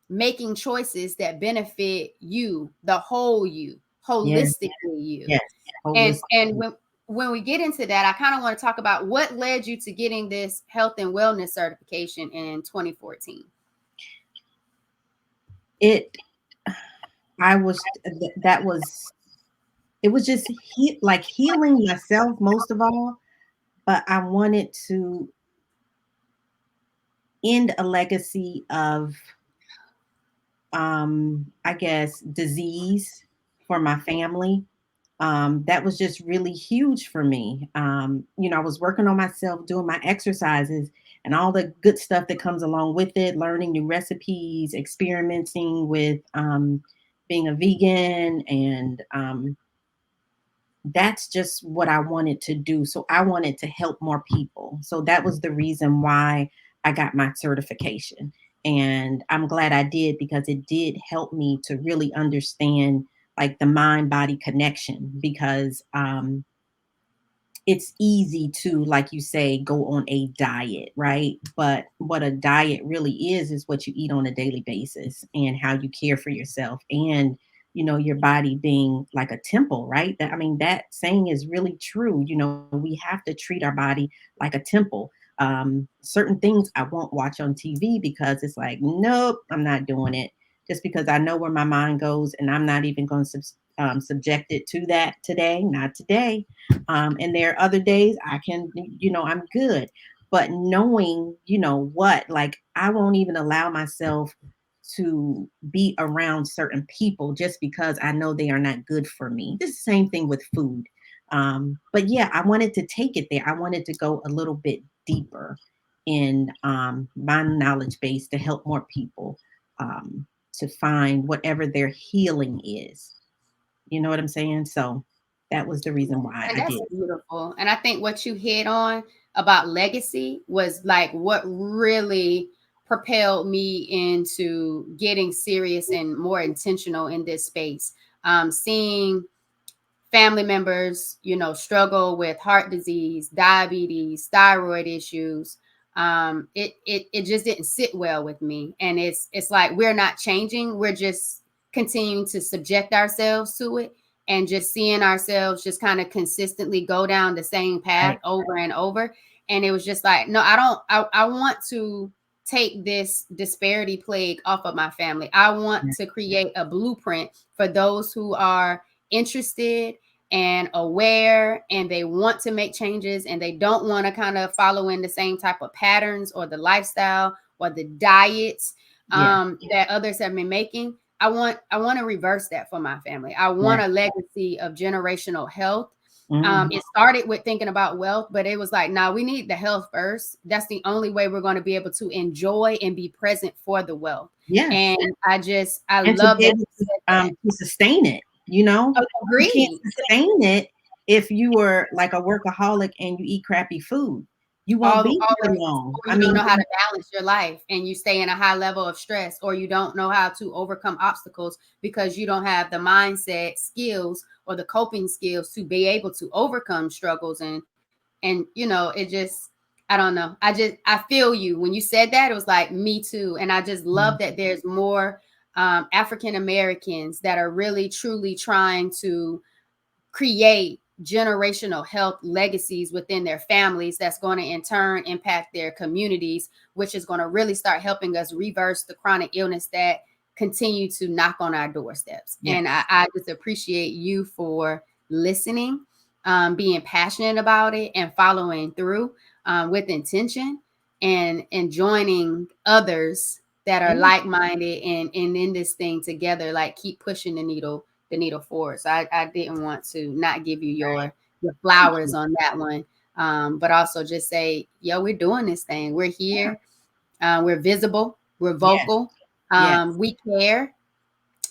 Speaker 1: making choices that benefit you, the whole you, holistically you? And when we get into that, I kind of want to talk about what led you to getting this health and wellness certification in 2014.
Speaker 2: It was just like healing myself most of all, but I wanted to end a legacy of, I guess, disease for my family. That was just really huge for me. I was working on myself, doing my exercises and all the good stuff that comes along with it, learning new recipes, experimenting with being a vegan, and that's just what I wanted to do. So I wanted to help more people. So that was the reason why I got my certification. And I'm glad I did, because it did help me to really understand like the mind body connection, because it's easy to, like you say, go on a diet, right? But what a diet really is what you eat on a daily basis and how you care for yourself, and your body being like a temple, right? That saying is really true. We have to treat our body like a temple. Certain things I won't watch on TV because it's like, nope, I'm not doing it, just because I know where my mind goes, and I'm not even going to subject it to that today, not today. And there are other days I can, I'm good. But knowing, like I won't even allow myself to be around certain people just because I know they are not good for me. This is the same thing with food. But yeah, I wanted to take it there. I wanted to go a little bit deeper in my knowledge base to help more people to find whatever their healing is. You know what I'm saying? So that was the reason why
Speaker 1: And
Speaker 2: I
Speaker 1: that's
Speaker 2: did.
Speaker 1: beautiful. And I think what you hit on about legacy was like what really propelled me into getting serious and more intentional in this space. Seeing family members, struggle with heart disease, diabetes, thyroid issues. It just didn't sit well with me. And it's like we're not changing. We're just continuing to subject ourselves to it, and just seeing ourselves just kind of consistently go down the same path over and over. And it was just like, no, I want to take this disparity plague off of my family. I want to create a blueprint for those who are interested and aware, and they want to make changes, and they don't want to kind of follow in the same type of patterns or the lifestyle or the diets that others have been making. I want to reverse that for my family. I want a legacy of generational health. It started with thinking about wealth, but it was like, nah, we need the health first. That's the only way we're going to be able to enjoy and be present for the wealth. And I love
Speaker 2: that to sustain it. You can't sustain it if you were like a workaholic and you eat crappy food. You won't be here long.
Speaker 1: You don't know how to balance your life, and you stay in a high level of stress, or you don't know how to overcome obstacles because you don't have the mindset skills or the coping skills to be able to overcome struggles and And it just, I don't know. I feel you when you said that. It was like me too. And I just love that there's more African Americans that are really truly trying to create generational health legacies within their families that's going to in turn impact their communities, which is going to really start helping us reverse the chronic illness that continue to knock on our doorsteps.
Speaker 2: Yes.
Speaker 1: And I just appreciate you for listening, being passionate about it, and following through with intention, and joining others that are like-minded and in this thing together, like keep pushing the needle forward. So I didn't want to not give you
Speaker 2: Right.
Speaker 1: your
Speaker 2: Thank
Speaker 1: flowers
Speaker 2: you.
Speaker 1: on that one. But also just say, yo, we're doing this thing. We're
Speaker 2: Yeah.
Speaker 1: here. We're visible. We're
Speaker 2: Yes.
Speaker 1: vocal.
Speaker 2: Yes.
Speaker 1: We care.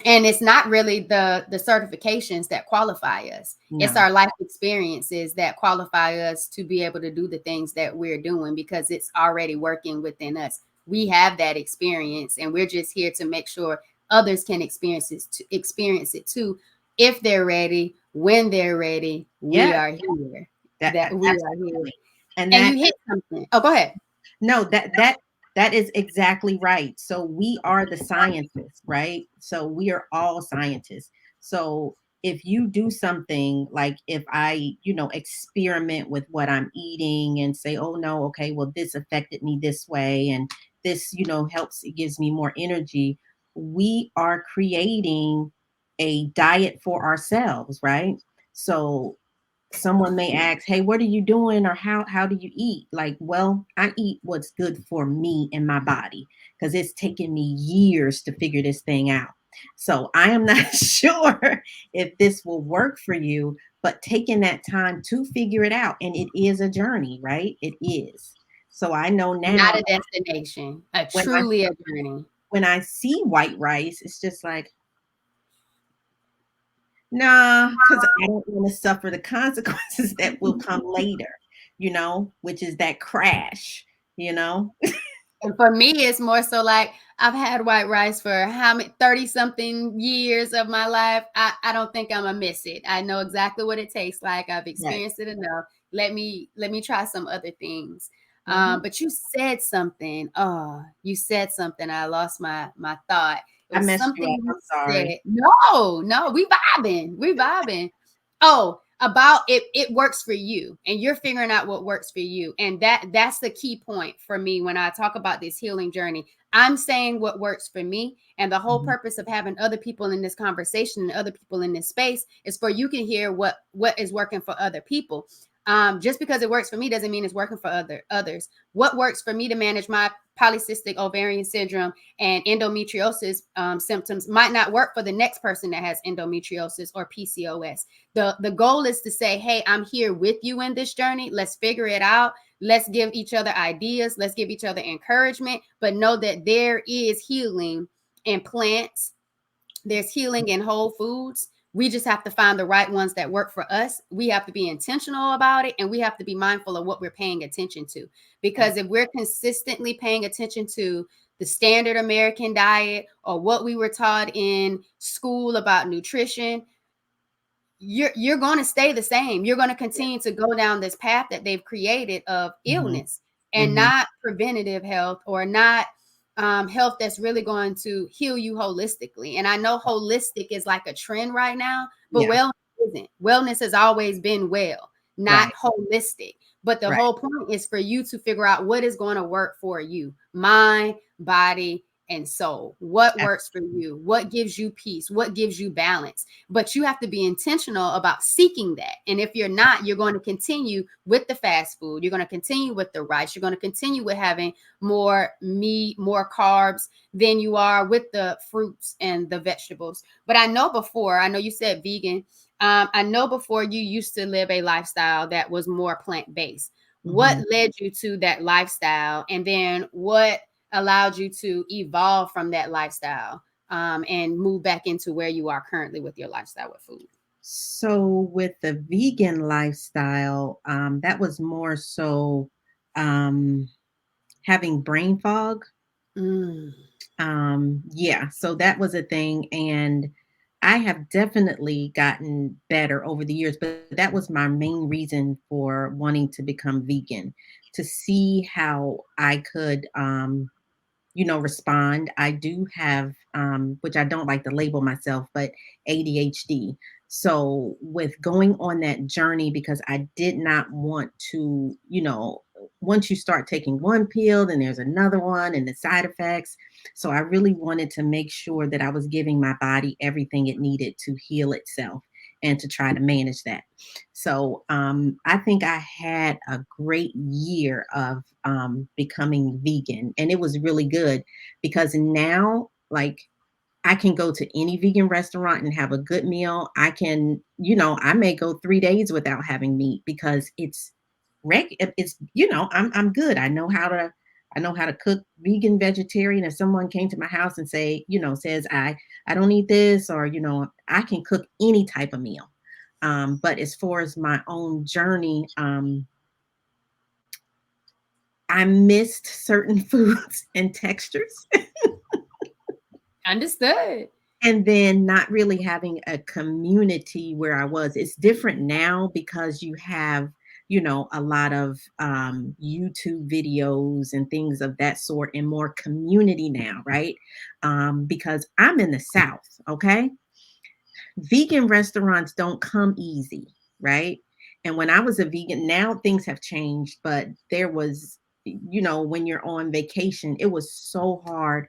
Speaker 1: And it's not really the certifications that qualify us. It's
Speaker 2: No.
Speaker 1: our life experiences that qualify us to be able to do the things that we're doing, because it's already working within us. We have that experience, and we're just here to make sure others can experience it too, if they're ready, when they're ready. We
Speaker 2: Yes.
Speaker 1: are here.
Speaker 2: That
Speaker 1: That we are here.
Speaker 2: absolutely. And
Speaker 1: And you
Speaker 2: that
Speaker 1: hit something. Oh, go ahead.
Speaker 2: no, that is exactly right. So we are the scientists, right? So we are all scientists. So if you do something like, if I, experiment with what I'm eating and say, oh no, okay, well, this affected me this way, and this, helps, it gives me more energy. We are creating a diet for ourselves, right? So someone may ask, hey, what are you doing, or how do you eat? Like, well, I eat what's good for me and my body, because it's taken me years to figure this thing out. So I am not sure if this will work for you, but taking that time to figure it out, and it is a journey, right? It is. So I know
Speaker 1: Not
Speaker 2: now,
Speaker 1: a destination, a
Speaker 2: when I
Speaker 1: truly a journey.
Speaker 2: when I see white rice, it's just like, nah, because I don't want to suffer the consequences that will come later, which is that crash, you know?
Speaker 1: And for me, it's more so like I've had white rice for how many 30 something years of my life. I don't think I'm gonna miss it. I know exactly what it tastes like. I've
Speaker 2: Yes.
Speaker 1: experienced it enough. Let me try some other things.
Speaker 2: Mhm.
Speaker 1: But you said something. Oh, you said something. I lost my thought. It
Speaker 2: I
Speaker 1: was
Speaker 2: messed you
Speaker 1: something
Speaker 2: up.
Speaker 1: you
Speaker 2: I'm sorry.
Speaker 1: said. No, no, we vibing. We vibing. Oh, about it works for you, and you're figuring out what works for you, and that's the key point for me when I talk about this healing journey. I'm saying what works for me, and the whole
Speaker 2: Mhm.
Speaker 1: purpose of having other people in this conversation and other people in this space is for you can hear what is working for other people. Just because it works for me doesn't mean it's working for others. What works for me to manage my polycystic ovarian syndrome and endometriosis symptoms might not work for the next person that has endometriosis or PCOS. The goal is to say, hey, I'm here with you in this journey. Let's figure it out. Let's give each other ideas. Let's give each other encouragement, but know that there is healing in plants. There's healing in whole foods. We just have to find the right ones that work for us. We have to be intentional about it, and we have to be mindful of what we're paying attention to. Because if we're consistently paying attention to the standard American diet or what we were taught in school about nutrition, you're going to stay the same. You're going to continue to go down this path that they've created of
Speaker 2: Mhm.
Speaker 1: illness, and
Speaker 2: Mhm.
Speaker 1: not preventative health, or not health that's really going to heal you holistically. And I know holistic is like a trend right now, but
Speaker 2: Yeah.
Speaker 1: wellness isn't. Wellness has always been well, not
Speaker 2: Right.
Speaker 1: holistic. But the
Speaker 2: Right.
Speaker 1: whole point is for you to figure out what is going to work for you, mind, body, and soul. What works for
Speaker 2: Absolutely.
Speaker 1: you? What gives you peace? What gives you balance? But you have to be intentional about seeking that. And if you're not, you're going to continue with the fast food. You're going to continue with the rice. You're going to continue with having more meat, more carbs than you are with the fruits and the vegetables. But I know you said vegan. I know before you used to live a lifestyle that was more plant based. What
Speaker 2: Mhm.
Speaker 1: led you to that lifestyle? And then what allowed you to evolve from that lifestyle and move back into where you are currently with your lifestyle with food?
Speaker 2: So with the vegan lifestyle, that was more so, um, having brain fog.
Speaker 1: Mm.
Speaker 2: Yeah, so that was a thing, and I have definitely gotten better over the years, but that was my main reason for wanting to become vegan, to see how I could, respond. I do have, which I don't like to label myself, but ADHD. So with going on that journey, because I did not want to, once you start taking one pill, then there's another one and the side effects. So I really wanted to make sure that I was giving my body everything it needed to heal itself and to try to manage that. So I think I had a great year of becoming vegan, and it was really good because now, like, I can go to any vegan restaurant and have a good meal. I can, I may go 3 days without having meat because I'm good. I know how to cook vegan, vegetarian. If someone came to my house and says I don't eat this, or I can cook any type of meal. But as far as my own journey, I missed certain foods and textures.
Speaker 1: Understood.
Speaker 2: And then not really having a community where I was. It's different now because you have, a lot of YouTube videos and things of that sort, and more community now, right? Because I'm in the South, okay? Vegan restaurants don't come easy, right? And when I was a vegan, now things have changed, but there was, when you're on vacation, it was so hard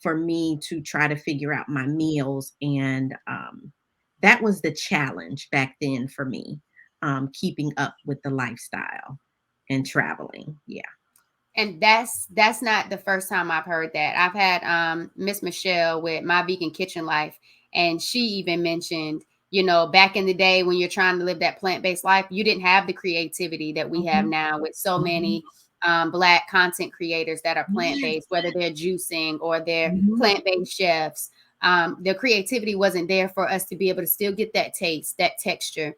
Speaker 2: for me to try to figure out my meals. And that was the challenge back then for me, keeping up with the lifestyle and traveling. Yeah.
Speaker 1: And that's not the first time I've heard that. I've had Miss Michelle with My Vegan Kitchen Life, and she even mentioned, back in the day when you're trying to live that plant-based life, you didn't have the creativity that we have
Speaker 2: Mhm,
Speaker 1: now with so
Speaker 2: mhm,
Speaker 1: many Black content creators that are
Speaker 2: yes,
Speaker 1: plant-based, whether they're juicing or they're
Speaker 2: mhm,
Speaker 1: plant-based chefs. The creativity wasn't there for us to be able to still get that taste, that texture,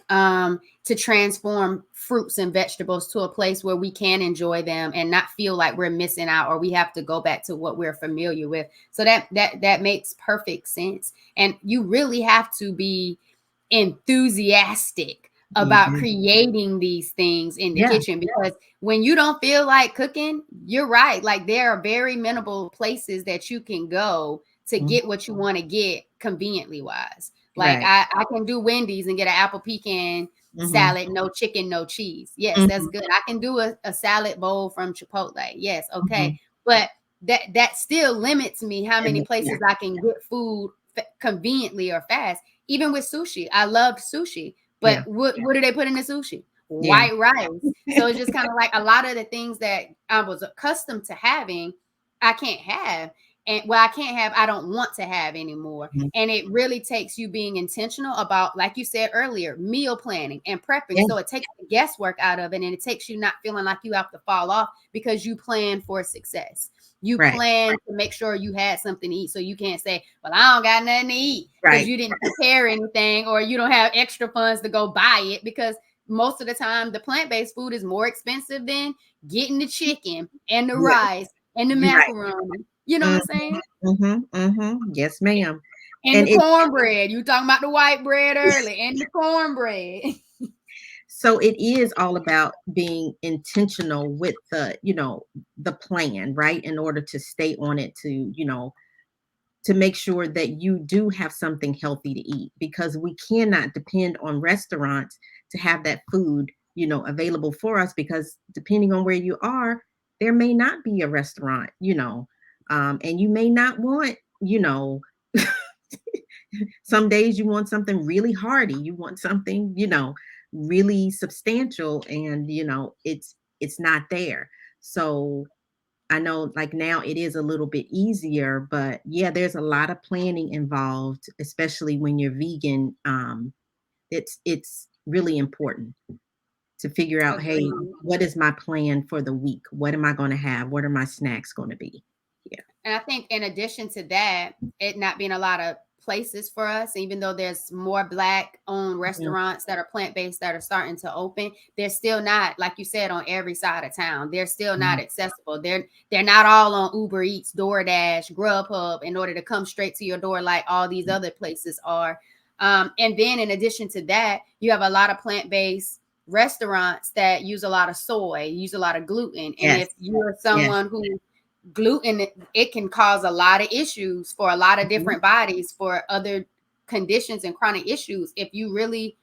Speaker 1: to transform fruits and vegetables to a place where we can enjoy them and not feel like we're missing out or we have to go back to what we're familiar with. So that makes perfect sense. And you really have to be enthusiastic
Speaker 2: you
Speaker 1: about
Speaker 2: do.
Speaker 1: creating these things in the
Speaker 2: Yeah.
Speaker 1: kitchen, because when you don't feel like cooking, you're right. Like, there are very minimal places that you can go to
Speaker 2: Mhm,
Speaker 1: get what you want to get conveniently wise. Like,
Speaker 2: right.
Speaker 1: I can do Wendy's and get an apple pecan
Speaker 2: Mhm,
Speaker 1: salad, no chicken, no cheese. Yes, that's
Speaker 2: mhm,
Speaker 1: good. I can do a salad bowl from Chipotle. Yes, okay.
Speaker 2: mhm.
Speaker 1: But that still limits me how many
Speaker 2: Yeah.
Speaker 1: places I can get food conveniently or fast. Even with sushi, I loved sushi, but
Speaker 2: Yeah.
Speaker 1: what do they put in the sushi?
Speaker 2: Yeah.
Speaker 1: White rice. So it's just kind of like a lot of the things that I was accustomed to having, I can't have. And well, I can't have, I don't want to have anymore.
Speaker 2: Mhm.
Speaker 1: And it really takes you being intentional about, like you said earlier, meal planning and prepping.
Speaker 2: Yeah,
Speaker 1: So it takes the guesswork out of it, and it takes you not feeling like you have to fall off because you plan for success. You
Speaker 2: right,
Speaker 1: plan to make sure you had something to eat. So you can't say, well, I don't got nothing to eat, because
Speaker 2: right.
Speaker 1: you didn't prepare anything or you don't have extra funds to go buy it, because most of the time the plant-based food is more expensive than getting the chicken and the
Speaker 2: Yeah,
Speaker 1: rice and the
Speaker 2: you're right.
Speaker 1: macaroni. You know what
Speaker 2: Mhm,
Speaker 1: I'm saying?
Speaker 2: mhm, mhm. Yes, ma'am.
Speaker 1: And the
Speaker 2: And it
Speaker 1: cornbread. You talking about the white bread early, and the cornbread.
Speaker 2: so it is all about being intentional with the plan, right? In order to stay on it, to make sure that you do have something healthy to eat, because we cannot depend on restaurants to have that food, available for us, because depending on where you are, there may not be a restaurant, and you may not want, some days you want something really hearty, you want something, really substantial, and it's not there. So I know, like, now it is a little bit easier, but yeah, there's a lot of planning involved, especially when you're vegan. It's really important to figure out, hey,
Speaker 1: Agreed.
Speaker 2: what is my plan for the week? What am I going to have? What are my snacks going to be? Yeah.
Speaker 1: And I think in addition to that, it not being a lot of places for us. Even though there's more Black owned
Speaker 2: Mhm.
Speaker 1: restaurants that are plant-based that are starting to open, they're still not, like you said, on every side of town. They're still not
Speaker 2: Mhm.
Speaker 1: accessible. They're not all on Uber Eats, DoorDash, Grubhub in order to come straight to your door like all these other places are. And then in addition to that, you have a lot of plant-based restaurants that use a lot of soy, use a lot of gluten. And
Speaker 2: Yes.
Speaker 1: if you're
Speaker 2: Yes.
Speaker 1: someone who gluten, it can cause a lot of issues for a lot of
Speaker 2: Mhm.
Speaker 1: different bodies for other conditions and chronic issues. If you really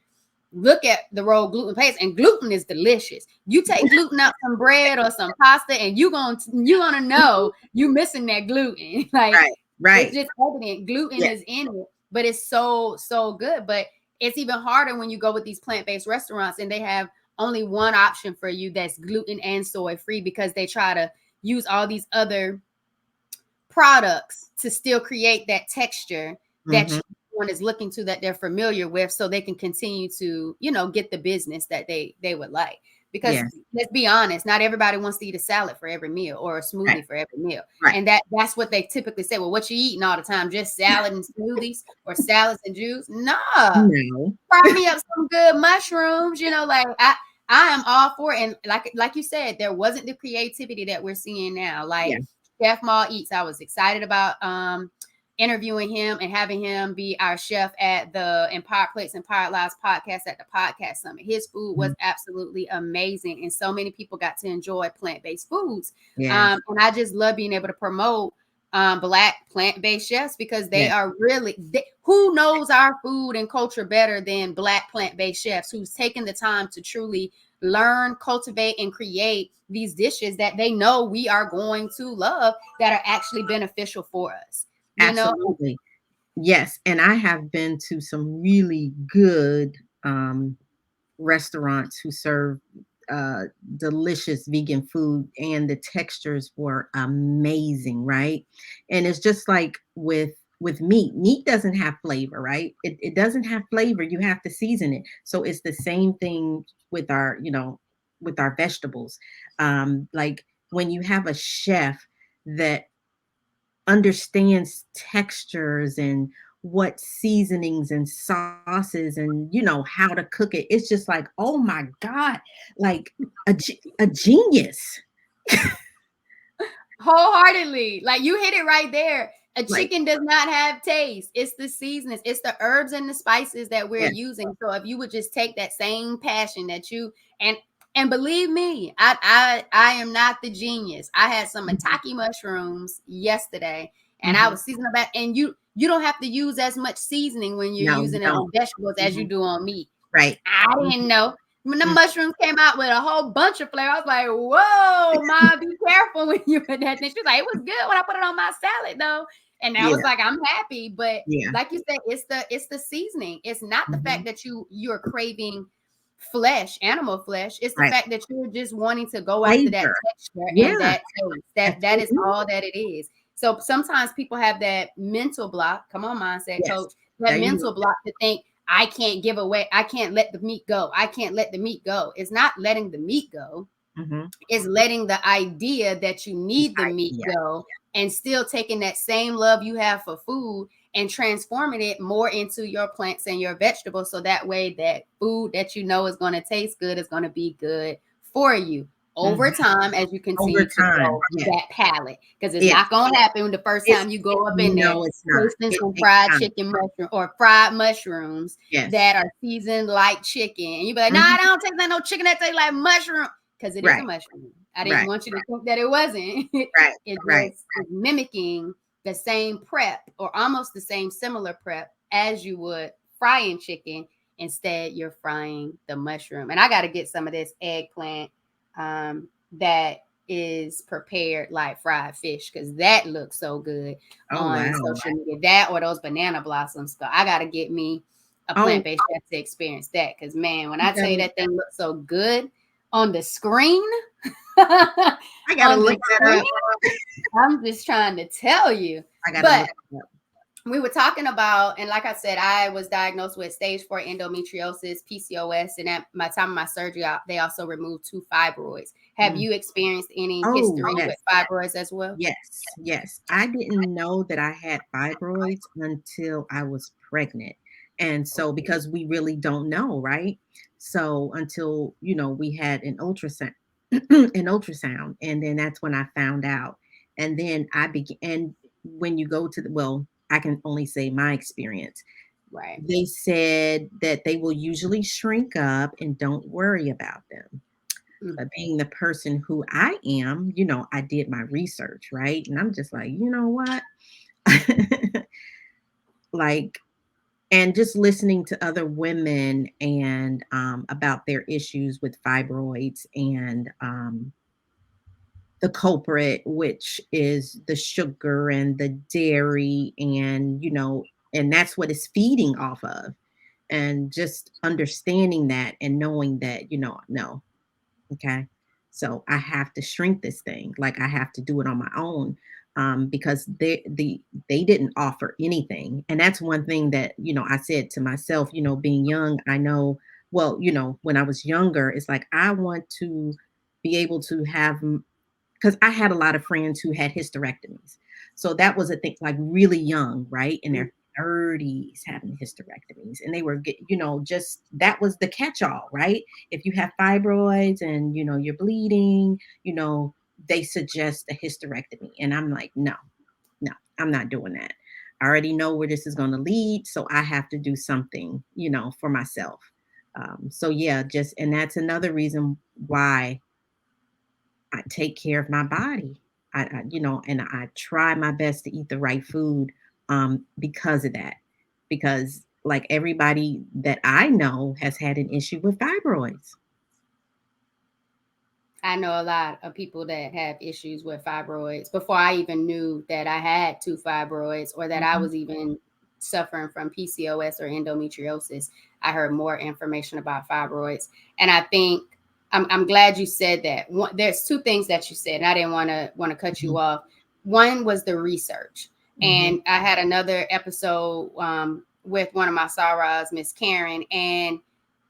Speaker 1: look at the role gluten plays, and gluten is delicious. You take gluten out some bread or some pasta, and you're gonna know you missing that gluten. Like
Speaker 2: Right.
Speaker 1: it's
Speaker 2: Right.
Speaker 1: just evident gluten
Speaker 2: Yes.
Speaker 1: is in it, but it's so good. But it's even harder when you go with these plant-based restaurants and they have only one option for you that's gluten and soy free, because they try to use all these other products to still create that texture that
Speaker 2: Mhm.
Speaker 1: one is looking to, that they're familiar with, so they can continue to, get the business that they would like. Because
Speaker 2: Yes.
Speaker 1: let's be honest, not everybody wants to eat a salad for every meal or a
Speaker 2: Right.
Speaker 1: smoothie for every meal.
Speaker 2: Right.
Speaker 1: And that's what they typically say. Well, what you eating all the time? Just salad and smoothies, or salads and juice? Nah.
Speaker 2: No.
Speaker 1: Fry me up some good mushrooms, like I am all for it. And like you said, there wasn't the creativity that we're seeing now. Like
Speaker 2: Yeah.
Speaker 1: Chef Maul Eats, I was excited about interviewing him and having him be our chef at the Empowered Plates, Empowered Lives podcast at the podcast summit. His food was
Speaker 2: Mhm.
Speaker 1: absolutely amazing, and so many people got to enjoy plant-based foods.
Speaker 2: Yes.
Speaker 1: And I just love being able to promote Black plant-based chefs, because they
Speaker 2: Yes.
Speaker 1: are really, who knows our food and culture better than Black plant-based chefs who's taken the time to truly learn, cultivate, and create these dishes that they know we are going to love, that are actually beneficial for us. You know,
Speaker 2: Absolutely. Yes, and I have been to some really good restaurants who serve uh, delicious vegan food, and the textures were amazing, right? And it's just like with meat. Meat doesn't have flavor, right? It doesn't have flavor. You have to season it. So it's the same thing with our, with our vegetables. Like when you have a chef that understands textures and what seasonings and sauces and how to cook it. It's just like, oh my God, like a genius.
Speaker 1: wholeheartedly, like you hit it right there. A
Speaker 2: Like,
Speaker 1: chicken does not have taste. It's the seasonings, it's the herbs and the spices that we're
Speaker 2: yes.
Speaker 1: using. So if you would just take that same passion that you and believe me, I am not the genius. I had some
Speaker 2: Mhm.
Speaker 1: maitake mushrooms yesterday, and I
Speaker 2: Mhm.
Speaker 1: was seasoning back. And you don't have to use as much seasoning when you're
Speaker 2: No, you
Speaker 1: using it on
Speaker 2: don't.
Speaker 1: vegetables as you
Speaker 2: Mhm.
Speaker 1: do on meat.
Speaker 2: Right.
Speaker 1: I
Speaker 2: Mhm.
Speaker 1: didn't know. When the
Speaker 2: Mhm.
Speaker 1: mushrooms came out with a whole bunch of flavor, I was like, whoa, Mom, be careful when you put that thing. She was like, it was good when I put it on my salad, though. And I
Speaker 2: Yeah.
Speaker 1: was like, I'm happy. But
Speaker 2: Yeah.
Speaker 1: like you said, it's the seasoning. It's not the
Speaker 2: Mhm.
Speaker 1: fact that you're craving flesh, animal flesh. It's the
Speaker 2: Right.
Speaker 1: fact that you're just wanting to go after that
Speaker 2: Flavor.
Speaker 1: texture and
Speaker 2: Yeah.
Speaker 1: that taste. That is
Speaker 2: Absolutely.
Speaker 1: all that it is. So sometimes people have that mental block. Come on, mindset
Speaker 2: Yes.
Speaker 1: coach. That
Speaker 2: There you go.
Speaker 1: mental block to think, I can't give away, I can't let the meat go. I can't let the meat go. It's not letting the meat go.
Speaker 2: Mhm.
Speaker 1: It's letting the idea that you
Speaker 2: The
Speaker 1: need the meat
Speaker 2: idea.
Speaker 1: go, and still taking that same love you have for food and transforming it more into your plants and your vegetables. So that way that food that you know is going to taste good is going to be good for you over
Speaker 2: Mhm.
Speaker 1: time as you
Speaker 2: Over
Speaker 1: continue to
Speaker 2: time.
Speaker 1: grow
Speaker 2: Yes.
Speaker 1: that palate. Because it's
Speaker 2: Yes.
Speaker 1: not going to happen the first
Speaker 2: It's
Speaker 1: time you go up in there
Speaker 2: no, it's not.
Speaker 1: tasting
Speaker 2: It
Speaker 1: some
Speaker 2: takes
Speaker 1: fried
Speaker 2: time.
Speaker 1: chicken mushroom or fried mushrooms
Speaker 2: Yes.
Speaker 1: that are seasoned like chicken. And you be like, nah, I
Speaker 2: Mhm.
Speaker 1: don't taste like no chicken that tastes like mushroom, because it is a
Speaker 2: Right.
Speaker 1: mushroom. I didn't
Speaker 2: Right.
Speaker 1: want you to think that it wasn't.
Speaker 2: Right.
Speaker 1: It
Speaker 2: Right.
Speaker 1: just is mimicking the same prep, or almost the same similar prep as you would frying chicken. Instead, you're frying the mushroom. And I got to get some of this eggplant that is prepared like fried fish, because that looks so good
Speaker 2: Oh,
Speaker 1: on
Speaker 2: wow.
Speaker 1: social media. That or those banana blossoms. So I got to get me a
Speaker 2: Oh,
Speaker 1: plant-based chef to experience that, because man, when
Speaker 2: you
Speaker 1: I tell you
Speaker 2: gotta
Speaker 1: that thing looks so good on the screen,
Speaker 2: I gotta
Speaker 1: on
Speaker 2: look
Speaker 1: the
Speaker 2: that
Speaker 1: screen,
Speaker 2: up.
Speaker 1: I'm just trying to tell you.
Speaker 2: I gotta
Speaker 1: But
Speaker 2: look it up.
Speaker 1: we were talking about, and like I said, I was diagnosed with stage 4 endometriosis, PCOS, and at my time of my surgery, they also removed 2 fibroids. Have
Speaker 2: Mm.
Speaker 1: you experienced any
Speaker 2: Oh,
Speaker 1: history
Speaker 2: yes.
Speaker 1: with fibroids as well?
Speaker 2: Yes, yes. I didn't know that I had fibroids until I was pregnant. And so
Speaker 1: Okay.
Speaker 2: because we really don't know, right? So until, we had an ultrasound and then that's when I found out. And then I began and when you go to I can only say my experience.
Speaker 1: Right.
Speaker 2: They said that they will usually shrink up and don't worry about them.
Speaker 1: Mm.
Speaker 2: But being the person who I am, I did my research, right? And I'm just like, you know what? Like, and just listening to other women and about their issues with fibroids and the culprit, which is the sugar and the dairy, and and that's what it's feeding off of. And just understanding that and knowing that, no. Okay. So I have to shrink this thing. Like I have to do it on my own because they didn't offer anything. And that's one thing that, I said to myself, being young, I know, well, when I was younger, it's like I want to be able to have because I had a lot of friends who had hysterectomies. So that was a thing, like really young, right? In
Speaker 1: Mm.
Speaker 2: their 30s having hysterectomies. And they were, just that was the catch all, right? If you have fibroids and, you're bleeding, they suggest a hysterectomy. And I'm like, no, no, I'm not doing that. I already know where this is going to lead. So I have to do something, for myself. So yeah, and that's another reason why I take care of my body. And I try my best to eat the right food because of that. Because like everybody that I know has had an issue with fibroids.
Speaker 1: I know a lot of people that have issues with fibroids before I even knew that I had 2 fibroids or that I
Speaker 2: Mhm.
Speaker 1: was even suffering from PCOS or endometriosis. I heard more information about fibroids. And I think I'm glad you said that. There's 2 things that you said, and I didn't want to cut you
Speaker 2: Mhm.
Speaker 1: off. One was the research.
Speaker 2: Mhm.
Speaker 1: And I had another episode with one of my Sarahs, Miss Karen, and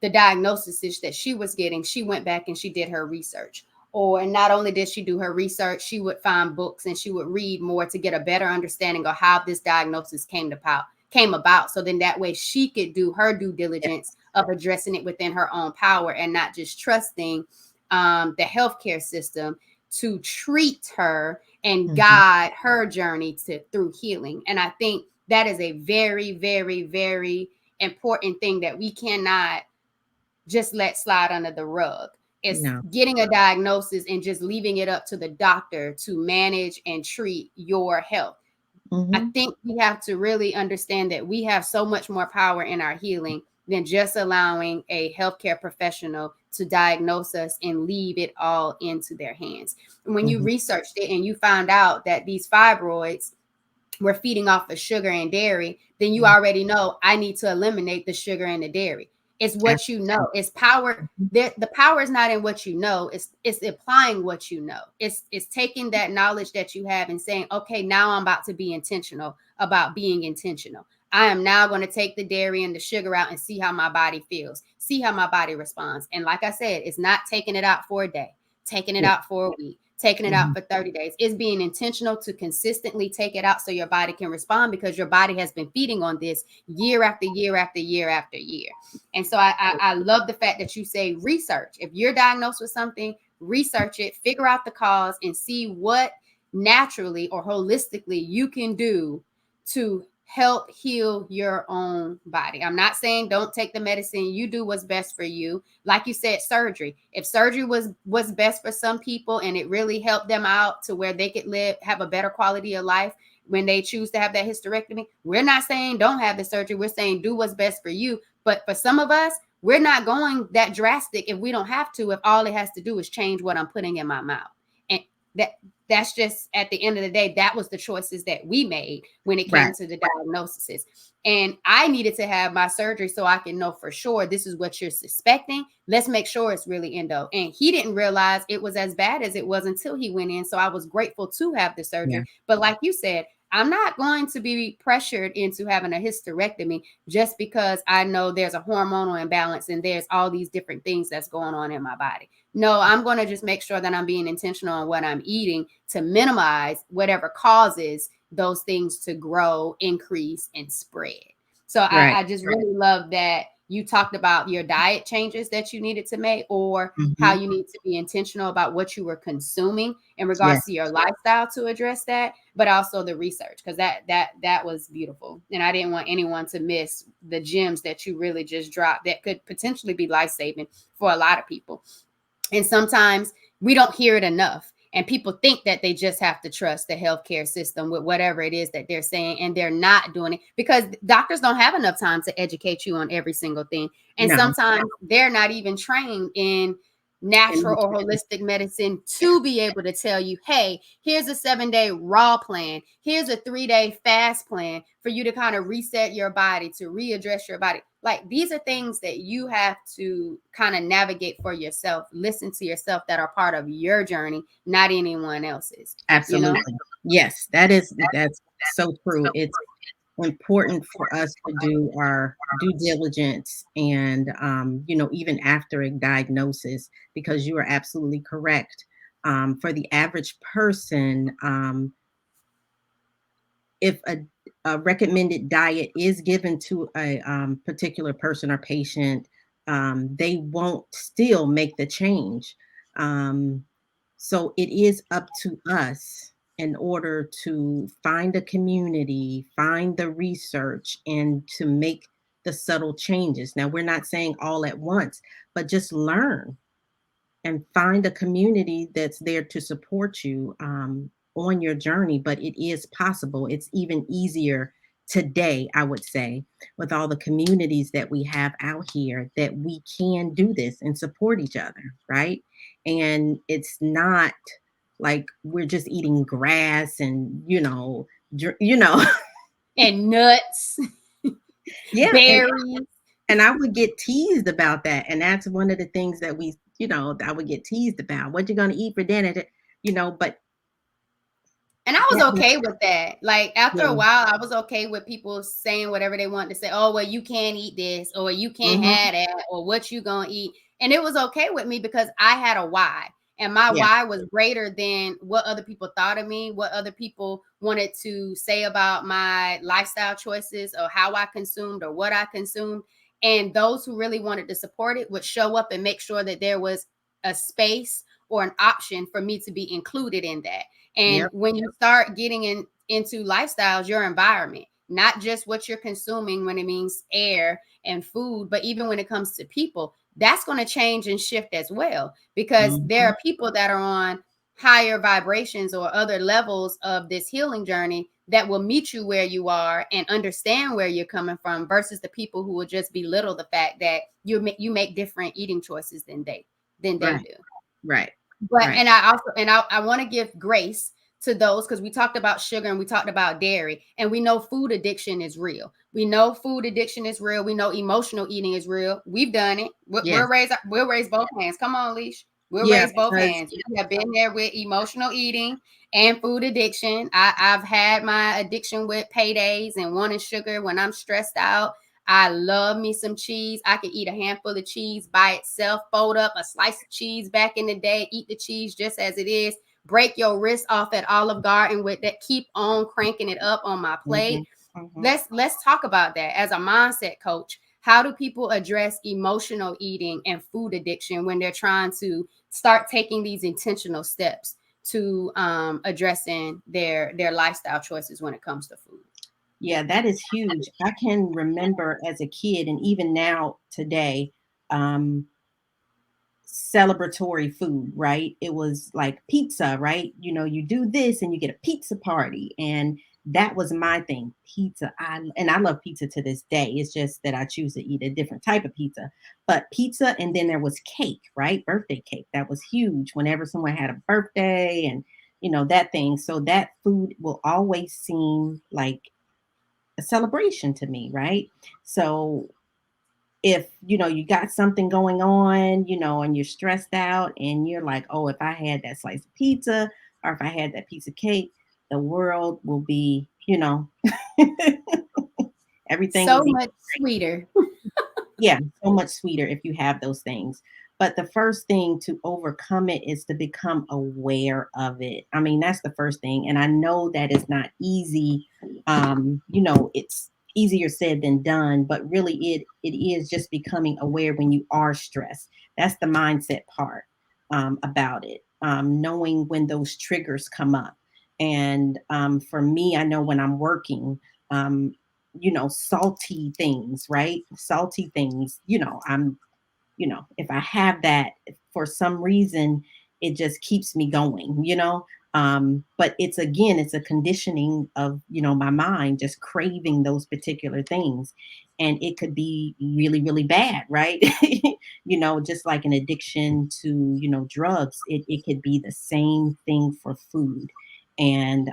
Speaker 1: the diagnosis that she was getting, she went back and she did her research. Or and not only did she do her research, she would find books and she would read more to get a better understanding of how this diagnosis came about. So then that way she could do her due diligence
Speaker 2: Yes.
Speaker 1: of addressing it within her own power and not just trusting the healthcare system to treat her and
Speaker 2: Mhm.
Speaker 1: guide her journey through healing. And I think that is a very, very, very important thing that we cannot just let slide under the rug. It's
Speaker 2: No.
Speaker 1: getting a diagnosis and just leaving it up to the doctor to manage and treat your health. I
Speaker 2: Mhm.
Speaker 1: think we have to really understand that we have so much more power in our healing than just allowing a healthcare professional to diagnose us and leave it all into their hands. When you
Speaker 2: Mhm.
Speaker 1: researched it and you found out that these fibroids were feeding off of sugar and dairy, then you
Speaker 2: Mhm.
Speaker 1: already know I need to eliminate the sugar and the dairy. It's what you know.
Speaker 2: Absolutely.
Speaker 1: It's power.
Speaker 2: Mhm.
Speaker 1: The power is not in what you know. It's applying what you know. It's taking that knowledge that you have and saying, okay, now I'm about to be intentional about being intentional. I am now going to take the dairy and the sugar out and see how my body feels, see how my body responds. And like I said, it's not taking it out for a day, taking it
Speaker 2: Yeah.
Speaker 1: out for a week, taking it out
Speaker 2: Mhm.
Speaker 1: for 30 days. It's being intentional to consistently take it out so your body can respond because your body has been feeding on this year after year after year after year. And so I love the fact that you say research. If you're diagnosed with something, research it, figure out the cause, and see what naturally or holistically you can do to help heal your own body. I'm not saying don't take the medicine. You do what's best for you. Like you said, surgery. If surgery was best for some people and it really helped them out to where they could have a better quality of life when they choose to have that hysterectomy, we're not saying don't have the surgery. We're saying do what's best for you. But for some of us, we're not going that drastic if we don't have to, if all it has to do is change what I'm putting in my mouth. And that that's just at the end of the day, that was the choices that we made when it came
Speaker 2: Right.
Speaker 1: to the diagnosis. And I needed to have my surgery so I can know for sure this is what you're suspecting. Let's make sure it's really endo. And he didn't realize it was as bad as it was until he went in. So I was grateful to have the
Speaker 2: Yeah.
Speaker 1: surgery. But like you said, I'm not going to be pressured into having a hysterectomy just because I know there's a hormonal imbalance and there's all these different things that's going on in my body. No, I'm going to just make sure that I'm being intentional on what I'm eating to minimize whatever causes those things to grow, increase, and spread. So
Speaker 2: Right.
Speaker 1: I just really love that you talked about your diet changes that you needed to make, or how
Speaker 2: Hmm.
Speaker 1: you need to be intentional about what you were consuming in
Speaker 2: Yes.
Speaker 1: regards to your lifestyle to address that, but also the research, because that was beautiful. And I didn't want anyone to miss the gems that you really just dropped that could potentially be life-saving for a lot of people. And sometimes we don't hear it enough. And people think that they just have to trust the healthcare system with whatever it is that they're saying, and they're not doing it because doctors don't have enough time to educate you on every single thing. And
Speaker 2: No.
Speaker 1: sometimes they're not even trained in
Speaker 2: And
Speaker 1: natural or holistic medicine to be able to tell you, hey, here's a 7-day raw plan, here's a 3-day fast plan for you to kind of reset your body, to readdress your body. Like, these are things that you have to kind of navigate for yourself, listen to yourself, that are part of your journey, not anyone else's, you know?
Speaker 2: absolutely. Yes, that's so true. It's important for us to do our due diligence and even after a diagnosis, because you are absolutely correct. For the average person, if a recommended diet is given to a particular person or patient, they won't still make the change. Um, so it is up to us in order to find a community, find the research, and to make the subtle changes. Now, we're not saying all at once, but just learn and find a community that's there to support you on your journey. But it is possible. It's even easier today, I would say, with all the communities that we have out here, that we can do this and support each other, right? And it's not like we're just eating grass and
Speaker 1: And nuts,
Speaker 2: yeah.
Speaker 1: berries.
Speaker 2: And I would get teased about that. And that's one of the things that I would get teased about. What you gonna eat for dinner? But
Speaker 1: And I was
Speaker 2: that was,
Speaker 1: okay with that. Like, after a
Speaker 2: yeah.
Speaker 1: while, I was okay with people saying whatever they wanted to say. Oh, well, you can't eat this, or you can't
Speaker 2: Hmm.
Speaker 1: have that, or what you gonna eat. And it was okay with me because I had a why. And my
Speaker 2: Yeah.
Speaker 1: why was greater than what other people thought of me, what other people wanted to say about my lifestyle choices, or how I consumed, or what I consumed. And those who really wanted to support it would show up and make sure that there was a space or an option for me to be included in that. And
Speaker 2: Yep.
Speaker 1: when you start getting into lifestyles, your environment, not just what you're consuming when it means air and food, but even when it comes to people, that's going to change and shift as well. Because there
Speaker 2: Hmm.
Speaker 1: are people that are on higher vibrations or other levels of this healing journey that will meet you where you are and understand where you're coming from, versus the people who will just belittle the fact that you make different eating choices than they
Speaker 2: Right.
Speaker 1: do.
Speaker 2: Right.
Speaker 1: But
Speaker 2: Right.
Speaker 1: and I also and I want to give grace to those, because we talked about sugar and we talked about dairy, and we know food addiction is real. We know food addiction is real. We know emotional eating is real. We've done it.
Speaker 2: Yes.
Speaker 1: We'll raise both hands. Come on, Leash. We'll
Speaker 2: Yeah.
Speaker 1: raise both
Speaker 2: Because
Speaker 1: hands. We have been there with emotional eating and food addiction. I've had my addiction with paydays and wanting sugar when I'm stressed out. I love me some cheese. I could eat a handful of cheese by itself, fold up a slice of cheese back in the day, eat the cheese just as it is, break your wrist off at Olive Garden with that, keep on cranking it up on my plate.
Speaker 2: hmm. Hmm.
Speaker 1: Let's talk about that as a mindset coach. How do people address emotional eating and food addiction when they're trying to start taking these intentional steps to addressing their lifestyle choices when it comes to food?
Speaker 2: Yeah, that is huge. I can remember as a kid, and even now today, um, celebratory food, right? It was like pizza, right? You do this and you get a pizza party. And that was my thing, pizza. I love pizza to this day. It's just that I choose to eat a different type of pizza. But pizza, and then there was cake, right? Birthday cake. That was huge whenever someone had a birthday, and that thing. So that food will always seem like a celebration to me, right? So if you got something going on, and you're stressed out, and you're like, oh, if I had that slice of pizza, or if I had that piece of cake, the world will be you know, everything
Speaker 1: So
Speaker 2: would be
Speaker 1: much sweeter.
Speaker 2: yeah, so much sweeter if you have those things. But the first thing to overcome it is to become aware of it. I mean, that's the first thing. And I know that it's not easy. It's easier said than done, but really it is just becoming aware when you are stressed. That's the mindset part about it. Knowing when those triggers come up. And for me, I know when I'm working, um, salty things, right? Salty things, if I have that for some reason, it just keeps me going. But it's a conditioning of, my mind just craving those particular things. And it could be really, really bad, right? Just like an addiction to, drugs, it could be the same thing for food. And,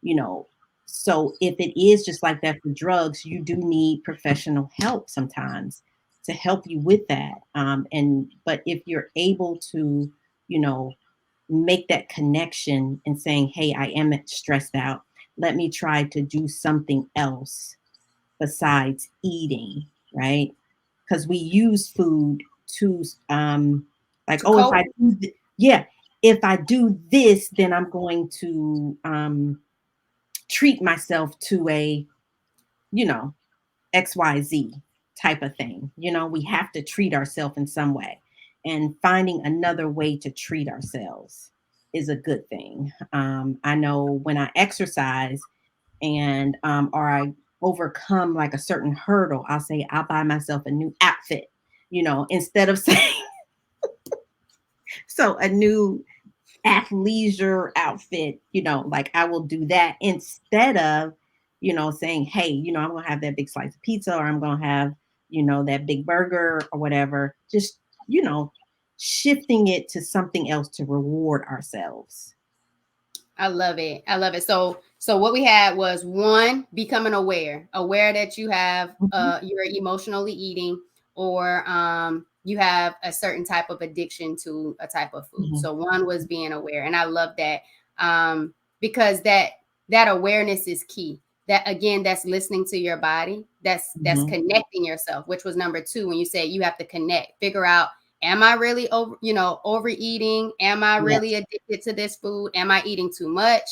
Speaker 2: you know, so if it is just like that for drugs, you do need professional help sometimes to help you with that. But if you're able to, you know, make that connection and saying, hey, I am stressed out. Let me try to do something else besides eating, right? Because we use food to like,
Speaker 1: To
Speaker 2: oh, if
Speaker 1: cope.
Speaker 2: I do yeah, if I do this, then I'm going to treat myself to a, you know, XYZ type of thing. We have to treat ourselves in some way. And finding another way to treat ourselves is a good thing. I know when I exercise and or I overcome like a certain hurdle, I'll say I'll buy myself a new outfit, instead of saying so a new athleisure outfit, like I will do that instead of, saying, hey, I'm going to have that big slice of pizza or I'm going to have, that big burger or whatever. Just, you know, shifting it to something else to reward ourselves.
Speaker 1: I love it. I love it. So what we had was one, becoming aware that you have
Speaker 2: Mhm,
Speaker 1: you're emotionally eating, or you have a certain type of addiction to a type of food.
Speaker 2: mhm,
Speaker 1: So one was being aware, and I love that, because that awareness is key. That again, that's listening to your body. That's
Speaker 2: mhm.
Speaker 1: connecting yourself, which was number two when you said you have to connect, figure out, am I really overeating? Am I really
Speaker 2: Yes.
Speaker 1: addicted to this food? Am I eating too much?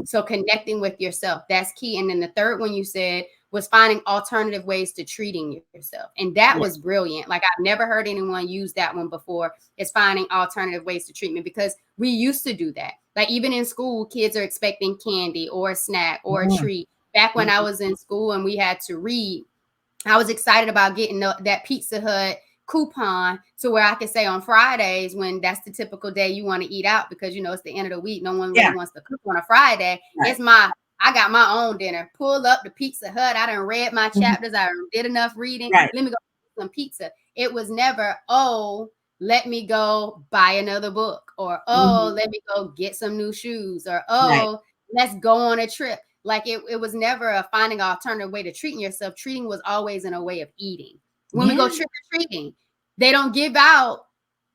Speaker 1: So connecting with yourself, that's key. And then the third one you said was finding alternative ways to treating yourself. And that
Speaker 2: Yes.
Speaker 1: was brilliant. Like, I've never heard anyone use that one before. It's finding alternative ways to treatment, because we used to do that. Like, even in school, kids are expecting candy or a snack or a
Speaker 2: Yeah.
Speaker 1: treat. Back when I
Speaker 2: Mhm.
Speaker 1: was in school and we had to read, I was excited about getting that Pizza Hut coupon to where I could say on Fridays, when that's the typical day you want to eat out because it's the end of the week, no one really
Speaker 2: Yeah.
Speaker 1: wants to cook on a Friday.
Speaker 2: Right.
Speaker 1: I got my own dinner. Pull up the Pizza Hut. I done read my
Speaker 2: Mhm.
Speaker 1: chapters. I did enough reading.
Speaker 2: Right.
Speaker 1: Let me go get some pizza. It was never, oh, let me go buy another book, or oh,
Speaker 2: Mhm.
Speaker 1: let me go get some new shoes, or
Speaker 2: Right.
Speaker 1: oh, let's go on a trip. Like, it was never a finding an alternative way to treating yourself. Treating was always in a way of eating. When we go
Speaker 2: Yeah.
Speaker 1: trick or treating, they don't give out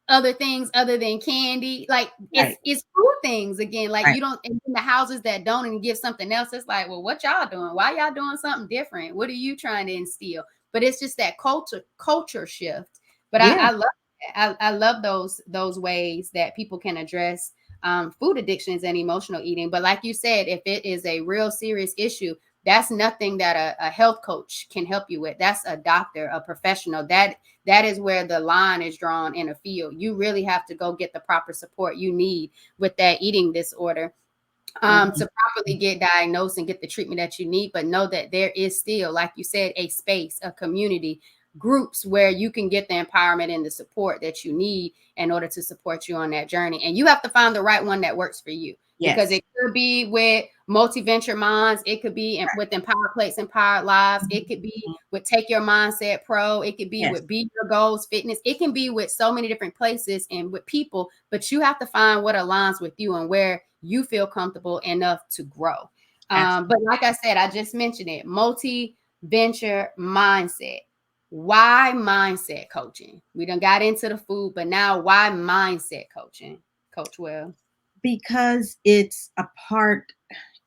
Speaker 1: other things other than candy. Like, it's
Speaker 2: Right.
Speaker 1: it's food things again. Like,
Speaker 2: Right.
Speaker 1: you don't, in the houses that don't and give something else, it's like, well, what y'all doing? Why y'all doing something different? What are you trying to instill? But it's just that culture shift. But
Speaker 2: Yeah.
Speaker 1: I love I love those ways that people can address food addictions and emotional eating. But like you said, if it is a real serious issue, that's nothing that a health coach can help you with. That's a doctor, a professional. That is where the line is drawn in a field. You really have to go get the proper support you need with that eating disorder,
Speaker 2: Mhm.
Speaker 1: to properly get diagnosed and get the treatment that you need. But know that there is still, like you said, a space, a community, groups where you can get the empowerment and the support that you need in order to support you on that journey. And you have to find the right one that works for you, because
Speaker 2: Yes.
Speaker 1: it could be with multi-venture minds, it could be with Empower Plates, Empowered Lives, it could be
Speaker 2: Mhm.
Speaker 1: with Take Your Mindset Pro, it could be
Speaker 2: Yes.
Speaker 1: with Be Your Goals Fitness, it can be with so many different places and with people. But you have to find what aligns with you and where you feel comfortable enough to grow.
Speaker 2: Absolutely.
Speaker 1: But like I said, I just mentioned it, multi-venture mindset. Why mindset coaching? We done got into the food, but now why mindset coaching, Coach Well?
Speaker 2: Because it's a part,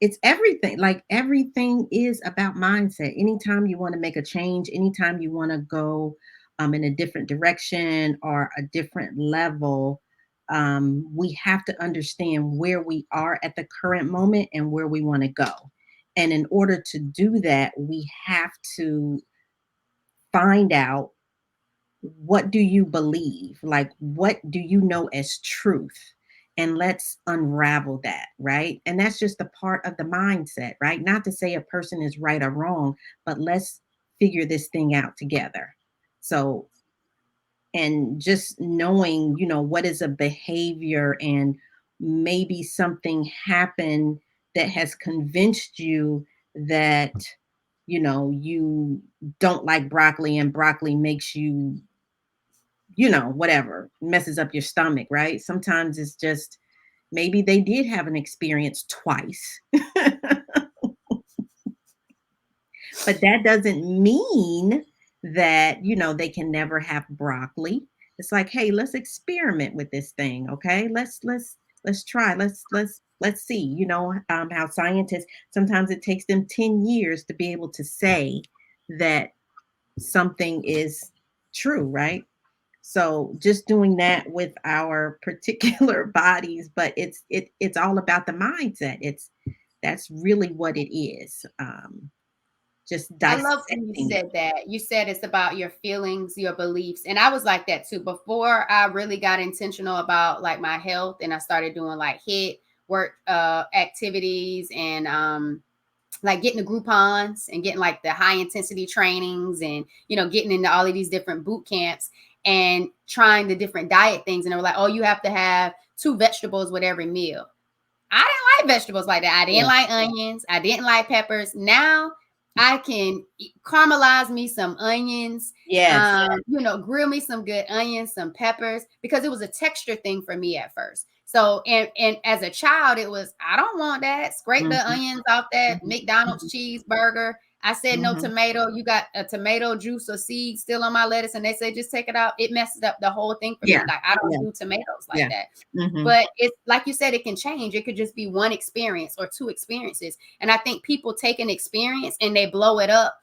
Speaker 2: It's everything. Like everything is about mindset. Anytime you want to make a change, anytime you want to go in a different direction or a different level, we have to understand where we are at the current moment and where we want to go. And in order to do that, we have to find out, what do you believe? Like, what do you know as truth? And let's unravel that, right? And that's just a part of the mindset, right? Not to say a person is right or wrong, but let's figure this thing out together. So, and just knowing, what is a behavior, and maybe something happened that has convinced you that, you don't like broccoli, and broccoli makes you, whatever, messes up your stomach, right? Sometimes it's just, maybe they did have an experience twice, but that doesn't mean that, they can never have broccoli. It's like, hey, let's experiment with this thing, okay? Let's try. Let's see. How scientists, sometimes it takes them 10 years to be able to say that something is true, right? So just doing that with our particular bodies, but it's all about the mindset. That's really what it is. Just
Speaker 1: I love when you
Speaker 2: dissecting it.
Speaker 1: said that. You said it's about your feelings, your beliefs. And I was like that too. Before I really got intentional about like my health and I started doing like HIIT work activities and like getting the Groupons and getting like the high intensity trainings and getting into all of these different boot camps and trying the different diet things. And they were like, oh, you have to have 2 vegetables with every meal. I didn't like vegetables like that. I didn't
Speaker 2: Yeah.
Speaker 1: like onions. I didn't like peppers. Now I can caramelize me some onions,
Speaker 2: Yes.
Speaker 1: grill me some good onions, some peppers, because it was a texture thing for me at first. So, and as a child, it was, I don't want that. Scrape the
Speaker 2: Mhm,
Speaker 1: onions off that
Speaker 2: mhm,
Speaker 1: McDonald's
Speaker 2: mhm,
Speaker 1: cheeseburger. I said no
Speaker 2: mhm.
Speaker 1: tomato. You got a tomato juice or seed still on my lettuce, and they say just take it out. It messes up the whole thing for
Speaker 2: Yeah.
Speaker 1: me. Like I don't
Speaker 2: Yeah.
Speaker 1: do tomatoes like
Speaker 2: Yeah.
Speaker 1: that.
Speaker 2: Mhm.
Speaker 1: But it's like you said, it can change. It could just be one experience or 2 experiences. And I think people take an experience and they blow it up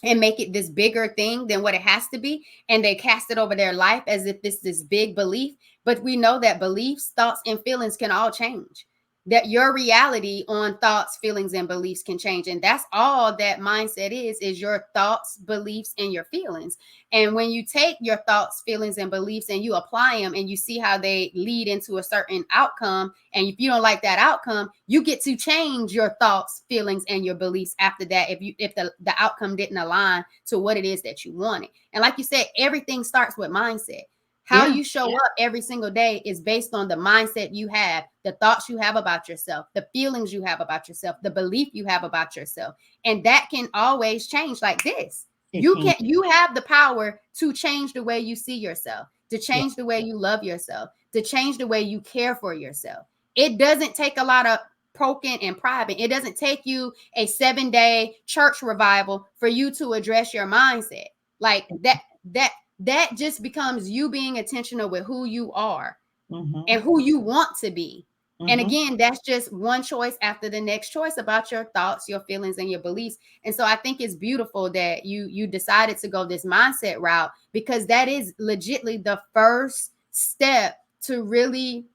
Speaker 1: and make it this bigger thing than what it has to be. And they cast it over their life as if it's this big belief. But we know that beliefs, thoughts, and feelings can all change. That your reality on thoughts, feelings, and beliefs can change. And that's all that mindset is your thoughts, beliefs, and your feelings. And when you take your thoughts, feelings, and beliefs and you apply them and you see how they lead into a certain outcome, and if you don't like that outcome, you get to change your thoughts, feelings, and your beliefs after that if the outcome didn't align to what it is that you wanted. And like you said, everything starts with mindset. How
Speaker 2: Yeah.
Speaker 1: you show up every single day is based on the mindset you have, the thoughts you have about yourself, the feelings you have about yourself, the belief you have about yourself. And that can always change like this.
Speaker 2: It can.
Speaker 1: You have the power to change the way you see yourself, to
Speaker 2: Yeah.
Speaker 1: change the way you love yourself, to change the way you care for yourself. It doesn't take a lot of poking and private. It doesn't take you a 7-day church revival for you to address your mindset. Like that just becomes you being intentional with who you are
Speaker 2: Mhm,
Speaker 1: and who you want to be. And
Speaker 2: mhm.
Speaker 1: again, that's just one choice after the next choice about your thoughts, your feelings, and your beliefs. And so I think it's beautiful that you decided to go this mindset route, because that is legitly the first step to really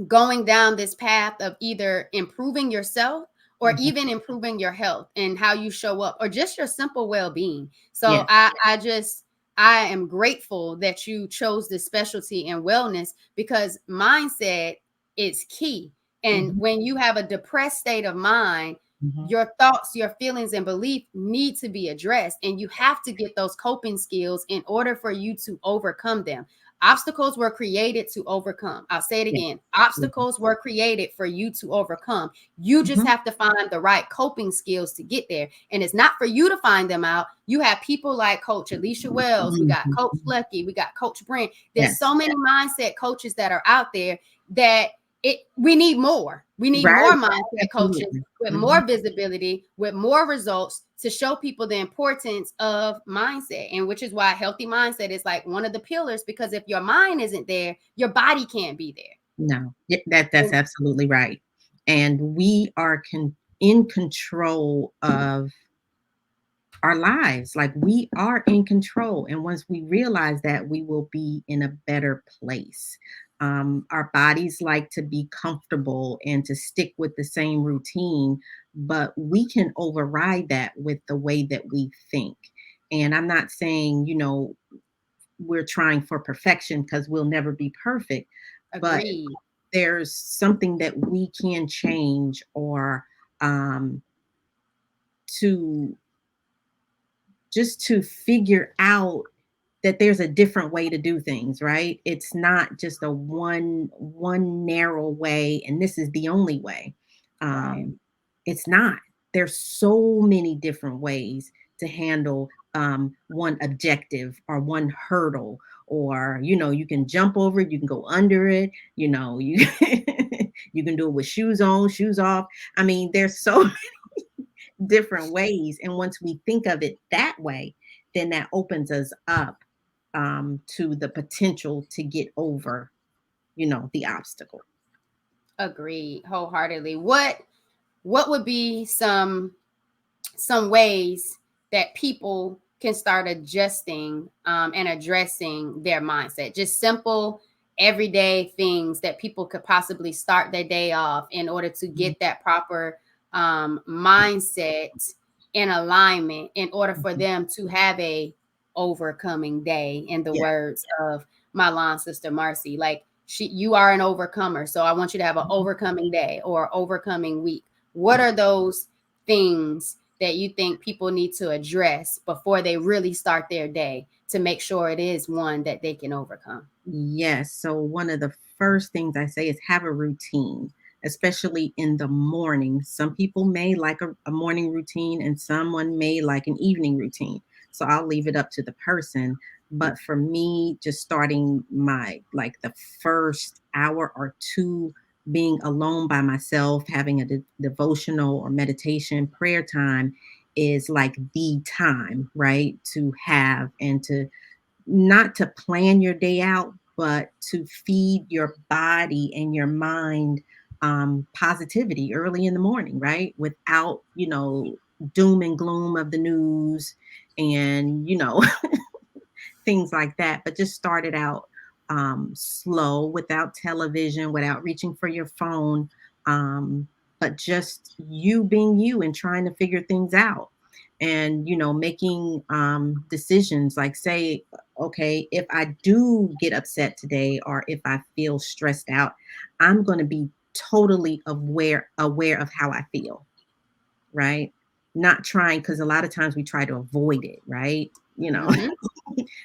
Speaker 1: going down this path of either improving yourself or
Speaker 2: Mhm.
Speaker 1: even improving your health and how you show up or just your simple well-being. So
Speaker 2: Yes.
Speaker 1: I am grateful that you chose this specialty in wellness, because mindset is key. And
Speaker 2: Mhm,
Speaker 1: when you have a depressed state of mind,
Speaker 2: mhm.
Speaker 1: your thoughts, your feelings, and belief need to be addressed. And you have to get those coping skills in order for you to overcome them. Obstacles were created to overcome. I'll say it
Speaker 2: Yeah.
Speaker 1: again.
Speaker 2: Mhm,
Speaker 1: Obstacles were created for you to overcome. You just
Speaker 2: mhm.
Speaker 1: have to find the right coping skills to get there. And it's not for you to find them out. You have people like Coach Alycia Wells. We
Speaker 2: Mhm,
Speaker 1: got Coach
Speaker 2: mhm.
Speaker 1: Lucky. We got Coach Brent. There's
Speaker 2: Yes.
Speaker 1: so many mindset coaches that are out there that we need more. We need more
Speaker 2: Right.
Speaker 1: mindset coaches
Speaker 2: Absolutely.
Speaker 1: with
Speaker 2: Mhm.
Speaker 1: more visibility, with more results to show people the importance of mindset. And which is why healthy mindset is like one of the pillars, because if your mind isn't there, your body can't be there.
Speaker 2: No. Yeah, that's
Speaker 1: And
Speaker 2: absolutely right. And we are in control of our lives. Like, we are in control. And once we realize that, we will be in a better place. Our bodies like to be comfortable and to stick with the same routine, but we can override that with the way that we think. And I'm not saying, we're trying for perfection, because we'll never be perfect, but
Speaker 1: Agreed.
Speaker 2: there's something that we can change, or um, to just to figure out that there's a different way to do things, right? It's not just a one narrow way and this is the only way.
Speaker 1: Right.
Speaker 2: It's not. There's so many different ways to handle one objective or one hurdle, or you can jump over it, you can go under it, you you can do it with shoes on, shoes off. I mean, there's so different ways. And once we think of it that way, then that opens us up to the potential to get over, the obstacle.
Speaker 1: Agreed. Wholeheartedly. What would be some ways that people can start adjusting and addressing their mindset? Just simple, everyday things that people could possibly start their day off in order to
Speaker 2: Mhm,
Speaker 1: get that proper mindset in alignment, in order for
Speaker 2: mhm.
Speaker 1: them to have a overcoming day, in the
Speaker 2: Yeah.
Speaker 1: words of my line sister Marcy. Like, you are an overcomer, so I want you to have an
Speaker 2: Mhm.
Speaker 1: overcoming day or overcoming week. What are those things that you think people need to address before they really start their day to make sure it is one that they can overcome?
Speaker 2: Yes. So one of the first things I say is have a routine, especially in the morning. Some people may like a morning routine and someone may like an evening routine. So I'll leave it up to the person. But for me, just starting my like the first hour or two being alone by myself, having a devotional or meditation prayer time is like the time, right? To have and to not to plan your day out, but to feed your body and your mind positivity early in the morning, right? Without, doom and gloom of the news and, things like that. But just start it out slow, without television, without reaching for your phone, but just you being you and trying to figure things out. And making decisions, like, say, okay, if I do get upset today or if I feel stressed out, I'm going to be totally aware of how I feel, right? Not trying, because a lot of times we try to avoid it, right?
Speaker 1: Hmm.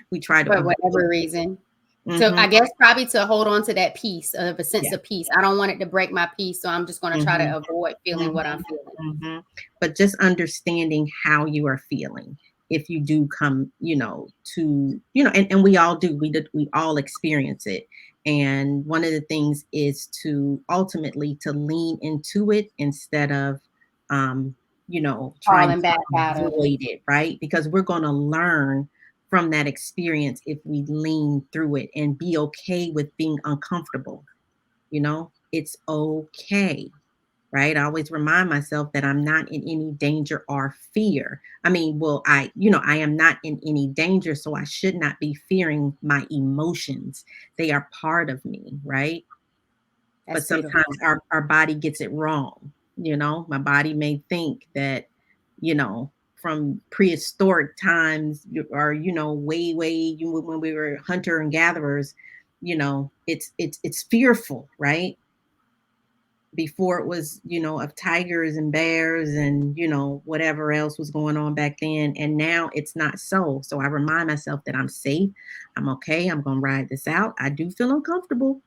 Speaker 2: We try to
Speaker 1: For
Speaker 2: avoid.
Speaker 1: whatever reason. So
Speaker 2: Mhm.
Speaker 1: I guess probably to hold on to that peace, of a sense
Speaker 2: Yeah.
Speaker 1: of peace. I don't want it to break my peace, so I'm just going to try
Speaker 2: Mhm.
Speaker 1: to avoid feeling what I'm
Speaker 2: Mhm.
Speaker 1: feeling.
Speaker 2: Mhm. But just understanding how you are feeling. If you do come, to, and we all do, we all experience it. And one of the things is to ultimately to lean into it instead of, trying
Speaker 1: Falling
Speaker 2: to
Speaker 1: back out of it.
Speaker 2: avoid it, right? Because we're going to learn from that experience if we lean through it and be okay with being uncomfortable. It's okay, right? I always remind myself that I'm not in any danger or fear. I mean, well, I am not in any danger, so I should not be fearing my emotions. They are part of me, right?
Speaker 1: That's
Speaker 2: But
Speaker 1: beautiful.
Speaker 2: sometimes our body gets it wrong. My body may think that, from prehistoric times, or, way, when we were hunter and gatherers, it's fearful, right? Before it was, of tigers and bears and, whatever else was going on back then. And now it's not so. So I remind myself that I'm safe. I'm okay. I'm going to ride this out. I do feel uncomfortable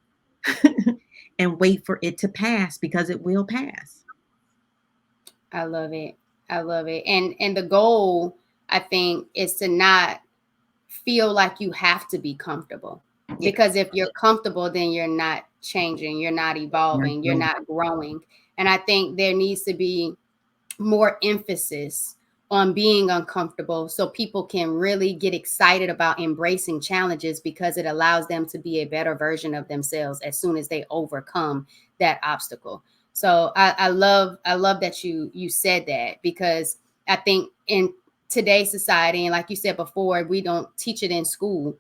Speaker 2: and wait for it to pass, because it will pass.
Speaker 1: I love it. I love it. And the goal, I think, is to not feel like you have to be comfortable. Because
Speaker 2: Yes.
Speaker 1: if you're comfortable, then you're not changing, you're not
Speaker 2: Not
Speaker 1: evolving, you're
Speaker 2: growing.
Speaker 1: not growing. And I think there needs to be more emphasis on being uncomfortable so people can really get excited about embracing challenges, because it allows them to be a better version of themselves as soon as they overcome that obstacle. So I love that you said that, because I think in today's society, and like you said before, we don't teach it in school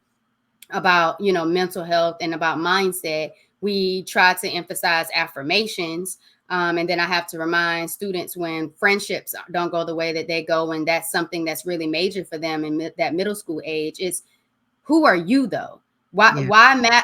Speaker 1: about, mental health and about mindset. We try to emphasize affirmations, and then I have to remind students when friendships don't go the way that they go, and that's something that's really major for them in that middle school age. Is, who are you though?
Speaker 2: Yeah.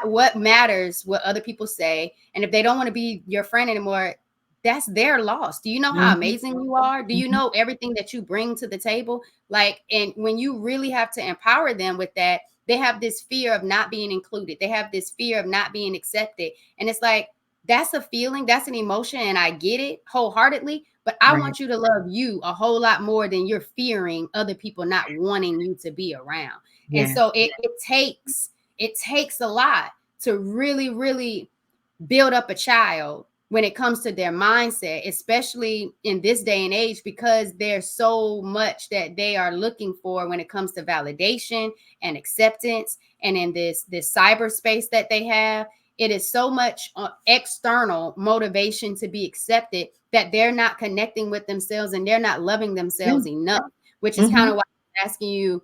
Speaker 1: What matters what other people say? And if they don't want to be your friend anymore, that's their loss. Do you know how
Speaker 2: Mhm,
Speaker 1: amazing you are? Do you
Speaker 2: mhm.
Speaker 1: know everything that you bring to the table? Like, and when you really have to empower them with that, they have this fear of not being included. They have this fear of not being accepted. And it's like, that's a feeling, that's an emotion, and I get it wholeheartly. But I
Speaker 2: Right.
Speaker 1: want you to love you a whole lot more than you're fearing other people not wanting you to be around. And
Speaker 2: Yeah.
Speaker 1: so it takes a lot to really, really build up a child when it comes to their mindset, especially in this day and age, because there's so much that they are looking for when it comes to validation and acceptance. And in this cyberspace that they have, it is so much external motivation to be accepted that they're not connecting with themselves and they're not loving
Speaker 2: Yeah.
Speaker 1: themselves enough, which is kind
Speaker 2: Mhm,
Speaker 1: of why I'm asking you,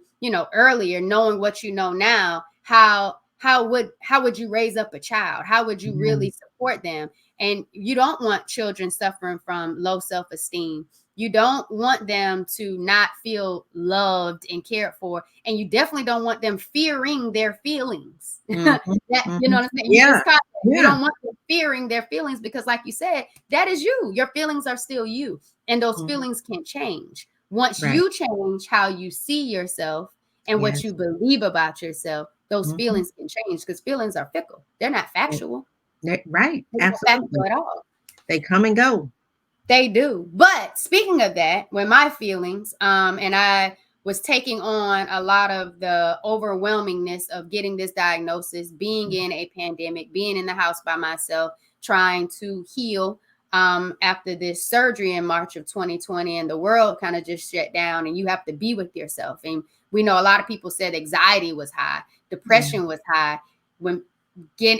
Speaker 1: earlier, knowing what you know now, how would you raise up a child? How would you
Speaker 2: yeah.
Speaker 1: really support them? And you don't want children suffering from low self-esteem. You don't want them to not feel loved and cared for, and you definitely don't want them fearing their feelings.
Speaker 2: Mhm,
Speaker 1: That, you know
Speaker 2: mhm.
Speaker 1: what I'm saying? You
Speaker 2: Yeah.
Speaker 1: just caught that. You
Speaker 2: Yeah.
Speaker 1: don't want them fearing their feelings, because like you said, that is you. Your feelings are still you, and those
Speaker 2: Mhm.
Speaker 1: feelings can change once
Speaker 2: Right.
Speaker 1: you change how you see yourself and what you
Speaker 2: Yes.
Speaker 1: believe about yourself. Those
Speaker 2: Mhm.
Speaker 1: feelings can change, because feelings are fickle. They're not
Speaker 2: Right.
Speaker 1: factual.
Speaker 2: Right.
Speaker 1: They're not factual
Speaker 2: Absolutely.
Speaker 1: at all.
Speaker 2: They come and go.
Speaker 1: They do. But speaking of that, when my feelings, and I was taking on a lot of the overwhelmingness of getting this diagnosis, being in a pandemic, being in the house by myself, trying to heal, after this surgery in March of 2020, and the world kind of just shut down, and you have to be with yourself. And we know a lot of people said anxiety was high,
Speaker 2: Yeah.
Speaker 1: depression was high. When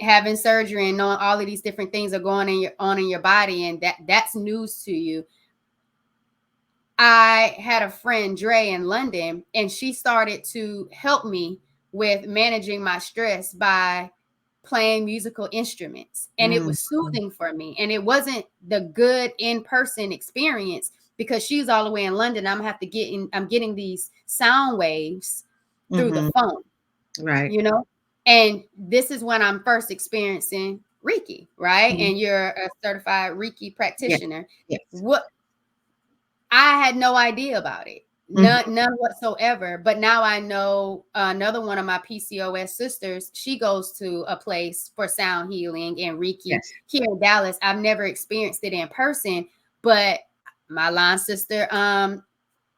Speaker 1: having surgery and knowing all of these different things are going on in your body, and that's news to you. I had a friend, Dre, in London, and she started to help me with managing my stress by playing musical instruments. And it
Speaker 2: Mhm.
Speaker 1: was soothing for me. And it wasn't the good in-person experience, because she's all the way in London. I'm getting these sound waves through the
Speaker 2: Mhm.
Speaker 1: phone,
Speaker 2: Right.
Speaker 1: you know? And this is when I'm first experiencing Reiki, right?
Speaker 2: Mhm.
Speaker 1: And you're a certified Reiki
Speaker 2: Yes.
Speaker 1: practitioner.
Speaker 2: Yes.
Speaker 1: What I had no idea about it.
Speaker 2: Mhm.
Speaker 1: None whatsoever. But now I know another one of my PCOS sisters, she goes to a place for sound healing and Reiki
Speaker 2: Yes.
Speaker 1: here in Dallas. I've never experienced it in person, but my line sister,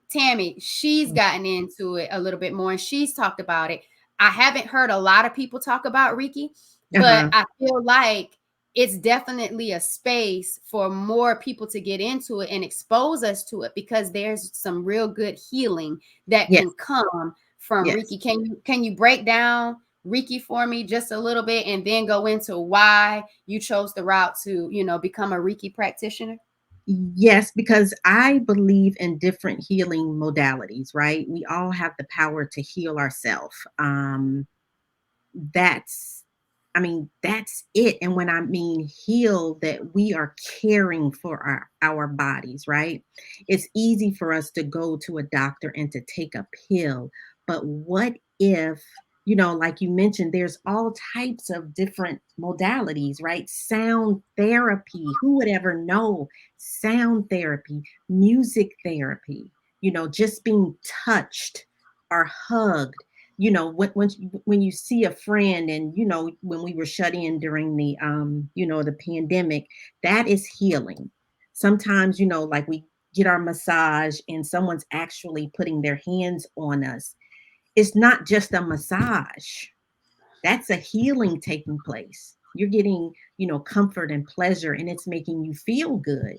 Speaker 1: Tammy, she's
Speaker 2: Mm.
Speaker 1: gotten into it a little bit more and she's talked about it. I haven't heard a lot of people talk about Reiki, but
Speaker 2: Uh-huh.
Speaker 1: I feel like it's definitely a space for more people to get into it and expose us to it, because there's some real good healing that
Speaker 2: Yes.
Speaker 1: can come from
Speaker 2: Yes.
Speaker 1: Reiki. Can you break down Reiki for me just a little bit, and then go into why you chose the route to, become a Reiki practitioner?
Speaker 2: Yes, because I believe in different healing modalities, right? We all have the power to heal ourselves. That's that's it. And when I mean heal, that we are caring for our bodies, right? It's easy for us to go to a doctor and to take a pill, but what if, like you mentioned, there's all types of different modalities, right? Sound therapy, who would ever know? Sound therapy, music therapy, just being touched or hugged, when you see a friend, and when we were shut in during the pandemic, that is healing. Sometimes, like we get our massage and someone's actually putting their hands on us. It's not just a massage. That's a healing taking place. You're getting, comfort and pleasure, and it's making you feel good,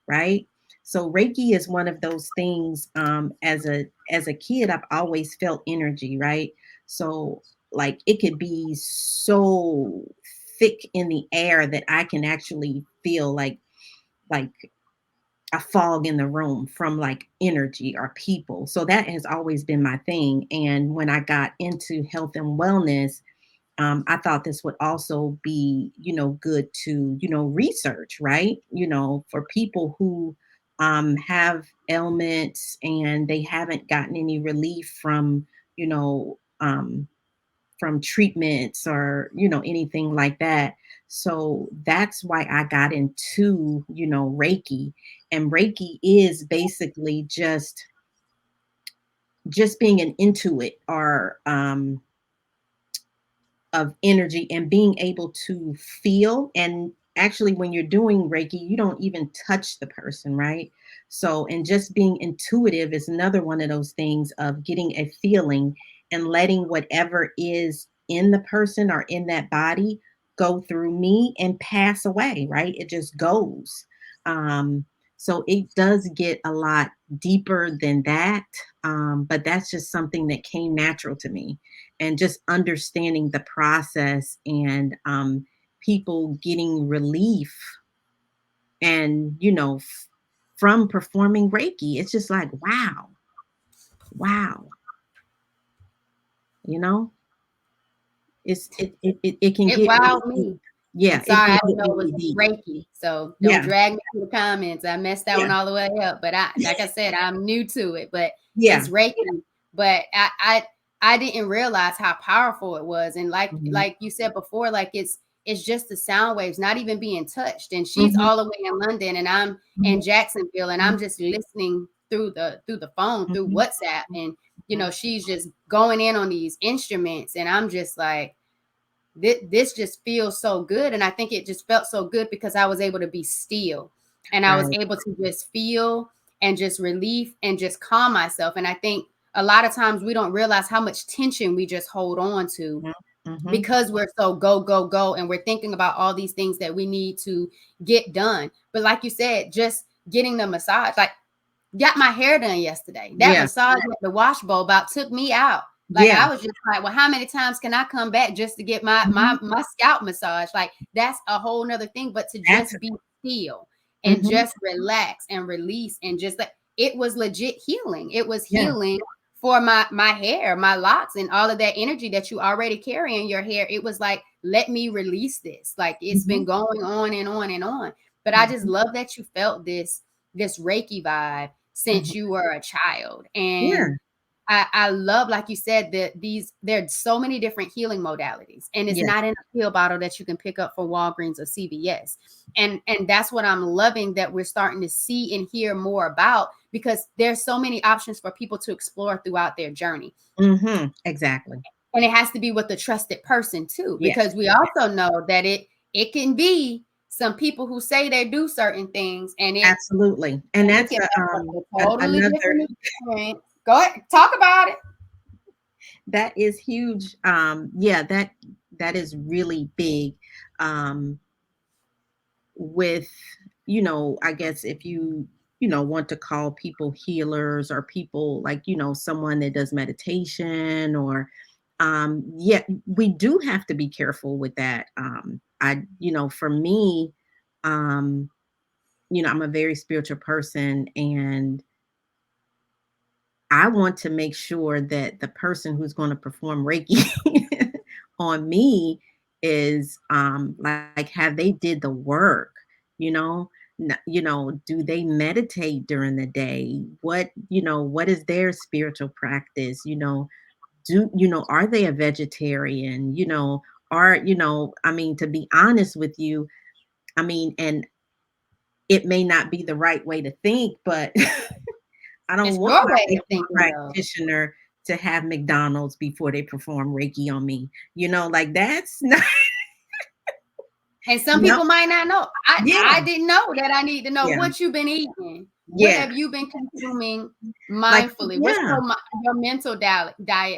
Speaker 2: right? So Reiki is one of those things. As a kid, I've always felt energy, right? So like it could be so thick in the air that I can actually feel like like a fog in the room from like energy or people. So that has always been my thing. And when I got into health and wellness, I thought this would also be, good to, research, right? For people who have ailments and they haven't gotten any relief you know, um, from treatments or, anything like that. So that's why I got into, Reiki. And Reiki is basically just being an intuit or of energy and being able to feel. And actually, when you're doing Reiki, you don't even touch the person, right? So, and just being intuitive is another one of those things of getting a feeling and letting whatever is in the person or in that body go through me and pass away, right? It just goes. Um, so it does get a lot deeper than that. But that's just something that came natural to me, and just understanding the process and people getting relief and from performing Reiki. It's just like, wow, wow, you know it can
Speaker 1: It
Speaker 2: get really
Speaker 1: wowed
Speaker 2: deep.
Speaker 1: me.
Speaker 2: Yeah,
Speaker 1: And
Speaker 2: it
Speaker 1: sorry,
Speaker 2: can
Speaker 1: I didn't
Speaker 2: get
Speaker 1: know it was
Speaker 2: really deep.
Speaker 1: Reiki. So don't
Speaker 2: Yeah,
Speaker 1: drag me to the comments. I messed that
Speaker 2: yeah,
Speaker 1: one all the way up. But like I said, I'm new to it. But
Speaker 2: yeah.
Speaker 1: it's Reiki. But I didn't realize how powerful it was. And
Speaker 2: Hmm.
Speaker 1: like you said before, like it's just the sound waves, not even being touched. And she's
Speaker 2: Hmm.
Speaker 1: all the way in London, and I'm in Jacksonville, and I'm just listening through the phone, through
Speaker 2: Hmm.
Speaker 1: WhatsApp, and she's just going in on these instruments, and I'm just like, this just feels so good. And I think it just felt so good because I was able to be still, and I was
Speaker 2: Right.
Speaker 1: able to just feel and just relief and just calm myself. And I think a lot of times we don't realize how much tension we just hold on to
Speaker 2: Hmm. Hmm.
Speaker 1: because we're so go, go, go. And we're thinking about all these things that we need to get done. But like you said, just getting the massage, like got my hair done yesterday. That
Speaker 2: Yeah,
Speaker 1: massage at the wash bowl about took me out. Like
Speaker 2: yeah.
Speaker 1: I was just like, well, how many times can I come back just to get my
Speaker 2: Hmm.
Speaker 1: scalp massage? Like that's a whole nother thing. But to
Speaker 2: That's
Speaker 1: just be still and
Speaker 2: hmm.
Speaker 1: just relax and release and just like it was legit healing. It was
Speaker 2: Yeah.
Speaker 1: healing for my hair, my locks, and all of that energy that you already carry in your hair. It was like, let me release this. Like it's been
Speaker 2: Hmm.
Speaker 1: going on and on and on. But I just
Speaker 2: Hmm.
Speaker 1: love that you felt this Reiki vibe since
Speaker 2: Hmm.
Speaker 1: you were a child. And
Speaker 2: Yeah.
Speaker 1: I love, like you said, that there's so many different healing modalities, and it's
Speaker 2: Yes.
Speaker 1: not in a pill bottle that you can pick up for Walgreens or CVS. And that's what I'm loving that we're starting to see and hear more about, because there's so many options for people to explore throughout their journey.
Speaker 2: Hmm. Exactly.
Speaker 1: And it has to be with a trusted person too,
Speaker 2: Yes.
Speaker 1: because we also know that it can be some people who say they do certain things, and
Speaker 2: Absolutely. And
Speaker 1: it
Speaker 2: that's
Speaker 1: can mess up a totally
Speaker 2: another,
Speaker 1: different experience. Go ahead, talk about it.
Speaker 2: that is huge. Yeah, that is really big. Um, with, I guess if you, want to call people healers or people like, someone that does meditation or yeah, we do have to be careful with that. For me, um, I'm a very spiritual person, and I want to make sure that the person who's going to perform Reiki on me is like, have they did the work, you know? Do they meditate during the day? What is their spiritual practice? Are they a vegetarian? I mean, to be honest with you, I mean, and it may not be the right way to think, but I don't
Speaker 1: It's
Speaker 2: want
Speaker 1: your
Speaker 2: my
Speaker 1: way of
Speaker 2: Reiki
Speaker 1: thinking, though.
Speaker 2: practitioner to have McDonald's before they perform Reiki on me. Like that's not,
Speaker 1: And some
Speaker 2: no,
Speaker 1: people might not know. I
Speaker 2: yeah,
Speaker 1: didn't know that I need to know
Speaker 2: yeah,
Speaker 1: what you've been eating. What
Speaker 2: yeah,
Speaker 1: have you been consuming
Speaker 2: like,
Speaker 1: mindfully? What's
Speaker 2: yeah,
Speaker 1: your mental diet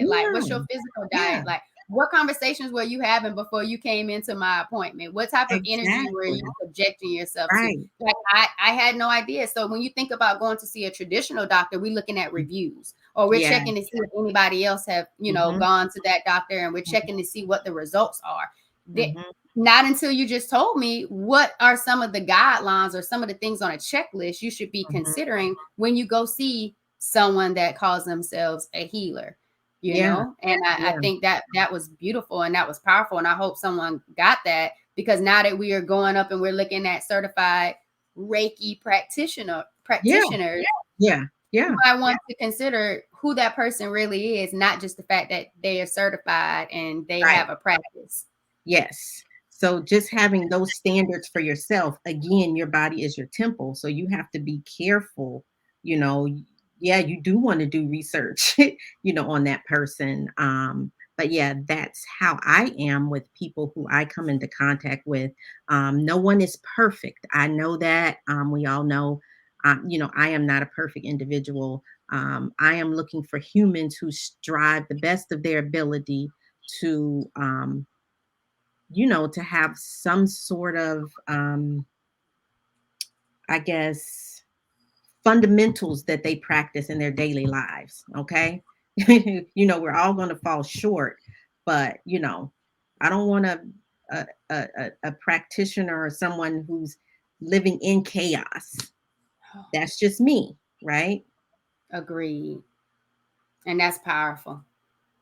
Speaker 1: like? What's your
Speaker 2: yeah,
Speaker 1: physical
Speaker 2: yeah,
Speaker 1: diet like? What conversations were you having before you came into my appointment? What type of energy were you
Speaker 2: exactly,
Speaker 1: subjecting yourself to?
Speaker 2: right,
Speaker 1: Like I had no idea. So when you think about going to see a traditional doctor, we're looking at reviews, or we're
Speaker 2: yeah,
Speaker 1: checking to see if anybody else have,
Speaker 2: mhm,
Speaker 1: gone to that doctor, and we're
Speaker 2: mhm,
Speaker 1: checking to see what the results are. Not until you just told me what are some of the guidelines or some of the things on a checklist you should be considering when you go see someone that calls themselves a healer, you
Speaker 2: Yeah.
Speaker 1: know? And I think that was beautiful and that was powerful. And I hope someone got that, because now that we are going up and we're looking at certified Reiki practitioners,
Speaker 2: Yeah.
Speaker 1: you might want to consider who that person really is, not just the fact that they are certified and they have a practice.
Speaker 2: Yes. So just having those standards for yourself, again, your body is your temple. So you have to be careful, you know. Yeah, you do want to do research, on that person. But yeah, that's how I am with people who I come into contact with. No one is perfect. I know that. We all know, I am not a perfect individual. I am looking for humans who strive the best of their ability to, to have some sort of, I guess, fundamentals that they practice in their daily lives. Okay. We're all going to fall short, but, I don't want a practitioner or someone who's living in chaos. That's just me. Right.
Speaker 1: Agreed. And that's powerful.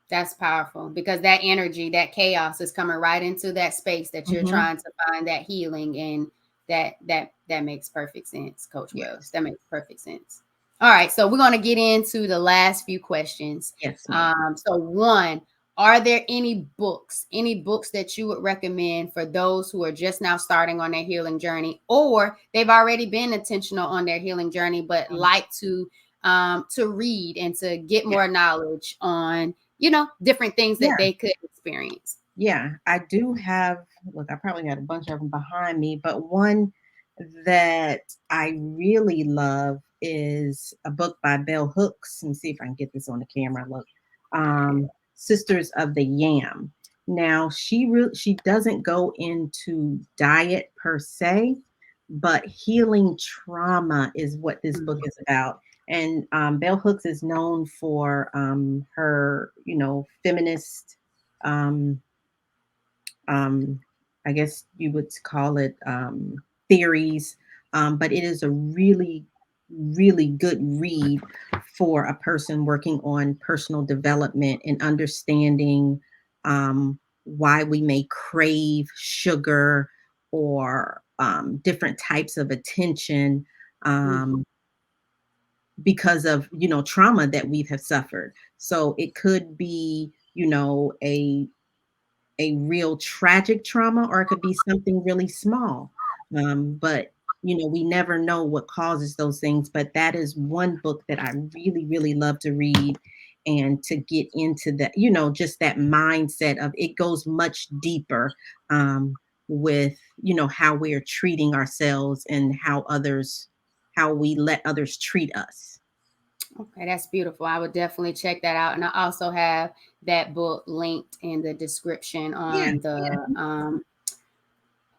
Speaker 1: That's powerful, because that energy, that chaos is coming right into that space that you're
Speaker 2: Mm-hmm.
Speaker 1: trying to find that healing. And that makes perfect sense, Coach Wells.
Speaker 2: Yes.
Speaker 1: That makes perfect sense. All right. So we're going to get into the last few questions.
Speaker 2: Yes, ma'am.
Speaker 1: So one, are there any books that you would recommend for those who are just now starting on their healing journey, or they've already been intentional on their healing journey, but like to read and to get more knowledge on, different things that they could experience?
Speaker 2: Yeah, I do have, look, I probably got a bunch of them behind me, but one that I really love is a book by Bell Hooks. Let me see if I can get this on the camera. Look, Sisters of the Yam. Now, she doesn't go into diet per se, but healing trauma is what this book is about. And Bell Hooks is known for her, feminist, um, I guess you would call it, theories, but it is a really, really good read for a person working on personal development and understanding why we may crave sugar or different types of attention, because of, trauma that we have suffered. So it could be, a real tragic trauma, or it could be something really small. But we never know what causes those things. But that is one book that I really, really love to read, and to get into that, just that mindset of it goes much deeper, with how we are treating ourselves and how we let others treat us.
Speaker 1: Okay, that's beautiful. I would definitely check that out. And I also have that book linked in the description
Speaker 2: Yeah.
Speaker 1: on the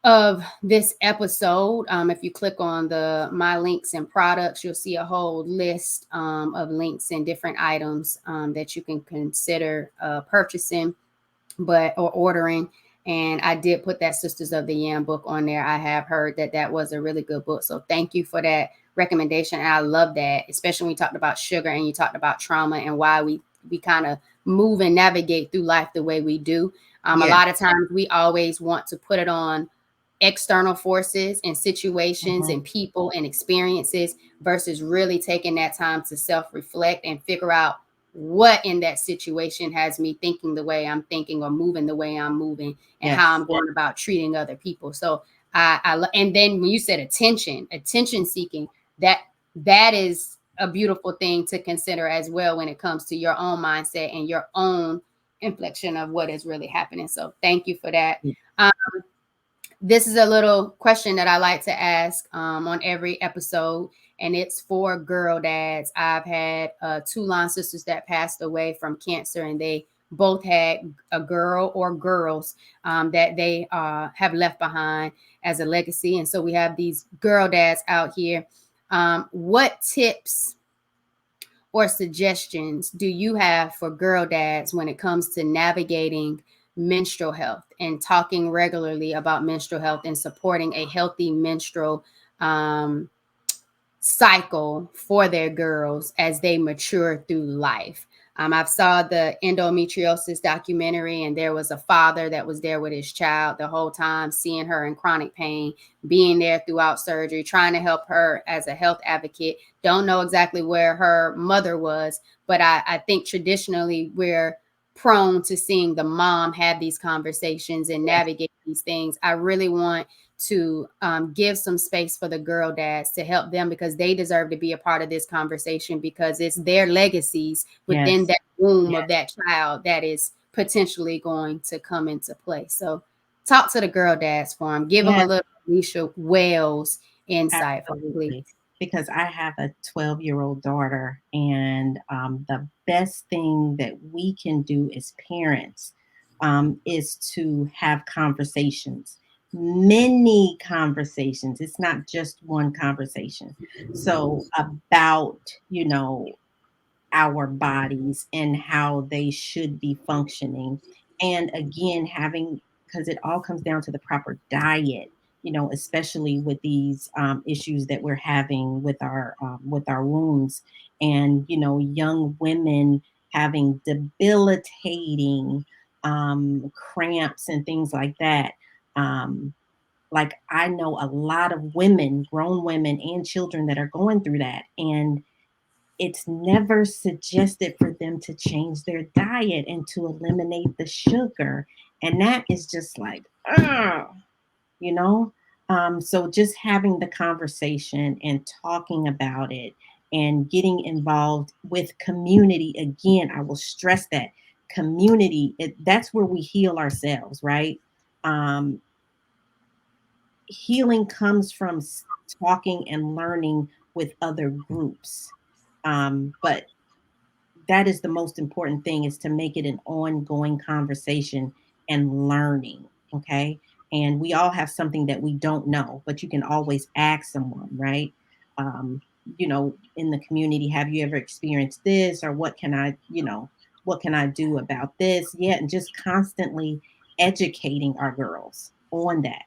Speaker 1: of this episode. If you click on the my links and products, you'll see a whole list of links and different items that you can consider purchasing or ordering. And I did put that Sisters of the Yam book on there. I have heard that was a really good book. So thank you for that recommendation. And I love that, especially when you talked about sugar and you talked about trauma and why we kind of move and navigate through life the way we do. A lot of times we always want to put it on external forces and situations and people and experiences, versus really taking that time to self-reflect and figure out what in that situation has me thinking the way I'm thinking or moving the way I'm moving, and how I'm going about treating other people. So and then when you said attention seeking, that is a beautiful thing to consider as well when it comes to your own mindset and your own inflection of what is really happening. So thank you for that. This is a little question that I like to ask on every episode, and it's for girl dads. I've had 2 line sisters that passed away from cancer, and they both had a girl or girls that they have left behind as a legacy. And so we have these girl dads out here. What tips or suggestions do you have for girl dads when it comes to navigating menstrual health and talking regularly about menstrual health and supporting a healthy menstrual um, cycle for their girls as they mature through life. I've saw the endometriosis documentary, and there was a father that was there with his child the whole time, seeing her in chronic pain, being there throughout surgery, trying to help her as a health advocate. Don't know exactly where her mother was, but I think traditionally we're prone to seeing the mom have these conversations and
Speaker 2: Yes.
Speaker 1: navigate these things. I really want to give some space for the girl dads to help them, because they deserve to be a part of this conversation, because it's their legacies within
Speaker 2: Yes.
Speaker 1: that womb
Speaker 2: Yes.
Speaker 1: of that child that is potentially going to come into play. So talk to the girl dads for them. Give them a
Speaker 2: Yes.
Speaker 1: little Alycia Wells insight for them, please.
Speaker 2: Absolutely. Because I have a 12-year-old daughter, and the best thing that we can do as parents is to have conversations, many conversations. It's not just one conversation. So, about, our bodies and how they should be functioning. And again, having, because it all comes down to the proper diet, especially with these issues that we're having with our wounds, and young women having debilitating cramps and things like that. Um, like, I know a lot of women, grown women and children, that are going through that, and it's never suggested for them to change their diet and to eliminate the sugar. And that is just like, oh, you know? So just having the conversation and talking about it and getting involved with community. Again, I will stress that community, that's where we heal ourselves, right? Um, Healing comes from talking and learning with other groups. But that is the most important thing, is to make it an ongoing conversation and learning. Okay. And we all have something that we don't know, but you can always ask someone, right? um, in the community, have you ever experienced this, or what can I do about this? Yeah. And just constantly educating our girls on that.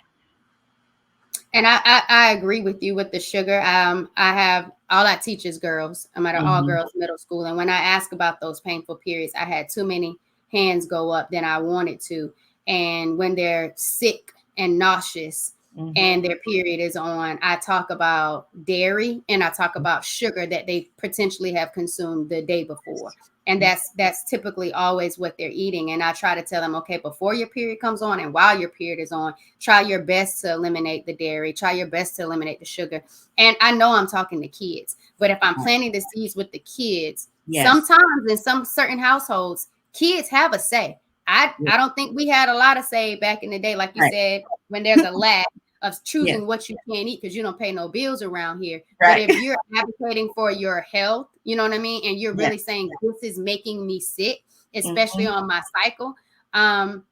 Speaker 1: And I agree with you with the sugar. I have all I teach is girls. I'm at an all
Speaker 2: Hmm.
Speaker 1: girls middle school, and when I ask about those painful periods, I had too many hands go up than I wanted to. And when they're sick and nauseous
Speaker 2: Hmm.
Speaker 1: and their period is on, I talk about dairy and I talk about sugar that they potentially have consumed the day before. And that's typically always what they're eating. And I try to tell them, okay, before your period comes on and while your period is on, try your best to eliminate the dairy, try your best to eliminate the sugar. And I know I'm talking to kids, but if I'm planting the seeds with the kids,
Speaker 2: Yes.
Speaker 1: sometimes in some certain households, kids have a say. I don't think we had a lot of say back in the day, like you
Speaker 2: Right.
Speaker 1: said, when there's a lack of
Speaker 2: Yes.
Speaker 1: choosing what you can eat because you don't pay no bills around here. But
Speaker 2: Right.
Speaker 1: if you're advocating for your health, you know what I mean, and you're
Speaker 2: Yes.
Speaker 1: really saying this is making me sick, especially
Speaker 2: Hmm.
Speaker 1: on my cycle, um,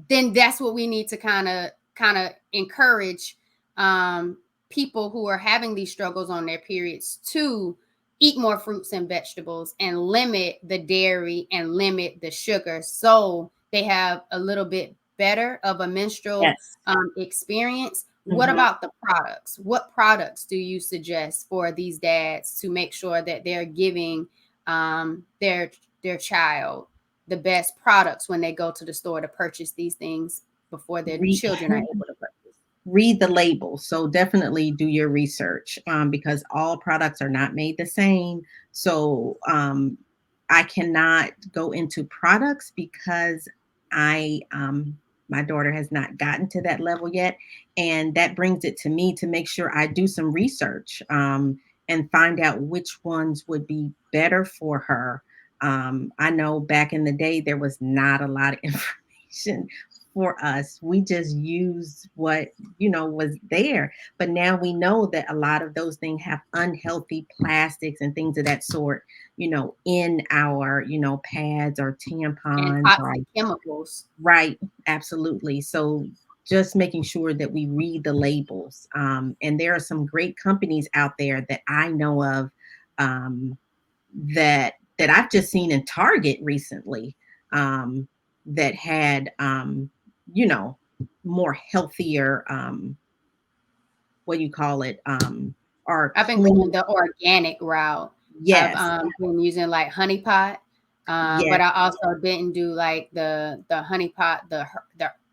Speaker 1: then that's what we need to kind of encourage um, people who are having these struggles on their periods to eat more fruits and vegetables and limit the dairy and limit the sugar, so they have a little bit better of a menstrual
Speaker 2: Yes.
Speaker 1: experience. What
Speaker 2: Hmm.
Speaker 1: about the products? What products do you suggest for these dads to make sure that they're giving their child the best products when they go to the store to purchase these things before their
Speaker 2: Read,
Speaker 1: children are able to purchase?
Speaker 2: read the label. So definitely do your research, because all products are not made the same. So I cannot go into products because I my daughter has not gotten to that level yet, and that brings it to me to make sure I do some research, and find out which ones would be better for her. I know back in the day there was not a lot of information for us. We just used what was there. But now we know that a lot of those things have unhealthy plastics and things of that sort, in our, pads or
Speaker 1: And
Speaker 2: tampons, or
Speaker 1: toxic chemicals.
Speaker 2: right. Absolutely. So just making sure that we read the labels. And there are some great companies out there that I know of, um, that I've just seen in Target recently. Um, that had, you know, more healthier, what do you call it? Or
Speaker 1: I've been
Speaker 2: clean.
Speaker 1: going the organic route. I've
Speaker 2: Yes,
Speaker 1: been using like honey pot,
Speaker 2: yes,
Speaker 1: but I also didn't do like the honey pot, the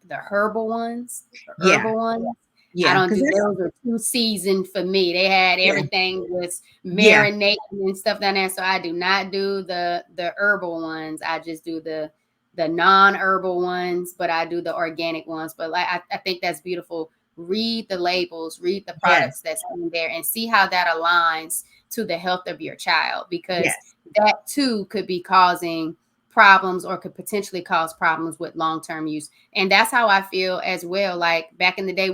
Speaker 1: herbal ones, the
Speaker 2: yeah,
Speaker 1: herbal ones. I
Speaker 2: yeah,
Speaker 1: don't
Speaker 2: because
Speaker 1: do
Speaker 2: that's,
Speaker 1: those are too seasoned for me. They had
Speaker 2: yeah,
Speaker 1: everything was
Speaker 2: yeah,
Speaker 1: marinating and stuff down there. So I do not do the herbal ones. I just do the non-herbal ones, but I do the organic ones. But like I think that's beautiful. Read the labels, read the
Speaker 2: yes,
Speaker 1: products that's in there, and see how that aligns to the health of your child, because
Speaker 2: yes,
Speaker 1: that too could be causing problems or could potentially cause problems with long-term use. And that's how I feel as well. Like back in the day,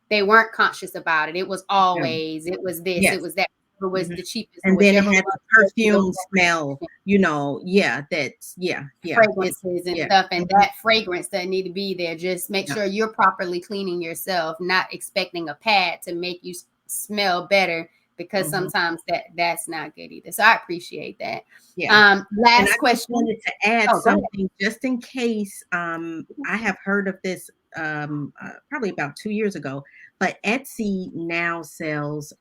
Speaker 1: they weren't conscious about it. It was
Speaker 2: yeah,
Speaker 1: always, it was this, it
Speaker 2: yes.
Speaker 1: was that, it was
Speaker 2: Mhm.
Speaker 1: the cheapest or
Speaker 2: And then it
Speaker 1: whichever
Speaker 2: had
Speaker 1: one
Speaker 2: the
Speaker 1: was the
Speaker 2: perfume smell, you know, yeah, that's, yeah, yeah, it,
Speaker 1: fragrances and
Speaker 2: yeah,
Speaker 1: stuff, and
Speaker 2: mhm,
Speaker 1: that fragrance that need to be there. Just make
Speaker 2: yeah,
Speaker 1: sure you're properly cleaning yourself, not expecting a pad to make you smell better, because
Speaker 2: mhm,
Speaker 1: sometimes that's not good either. So I appreciate that.
Speaker 2: yeah. And I
Speaker 1: Last
Speaker 2: just
Speaker 1: question.
Speaker 2: wanted to add
Speaker 1: Oh, go ahead.
Speaker 2: something just in case. I have heard of this probably about 2 years ago, but Etsy now sells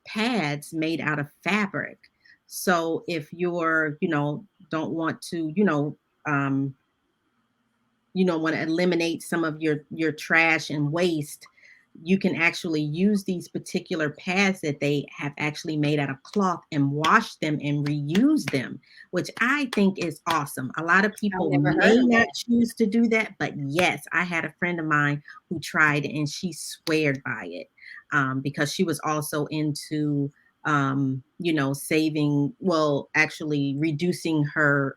Speaker 2: pads made out of fabric. So if you're, you know, don't want to, um, want to eliminate some of your trash and waste, you can actually use these particular pads that they have actually made out of cloth and wash them and reuse them, which I think is awesome. A lot of
Speaker 1: I've
Speaker 2: people
Speaker 1: never heard
Speaker 2: may
Speaker 1: of
Speaker 2: not
Speaker 1: that.
Speaker 2: choose to do that, but yes, I had a friend of mine who tried it and she sweared by it, because she was also into, saving, well, actually reducing her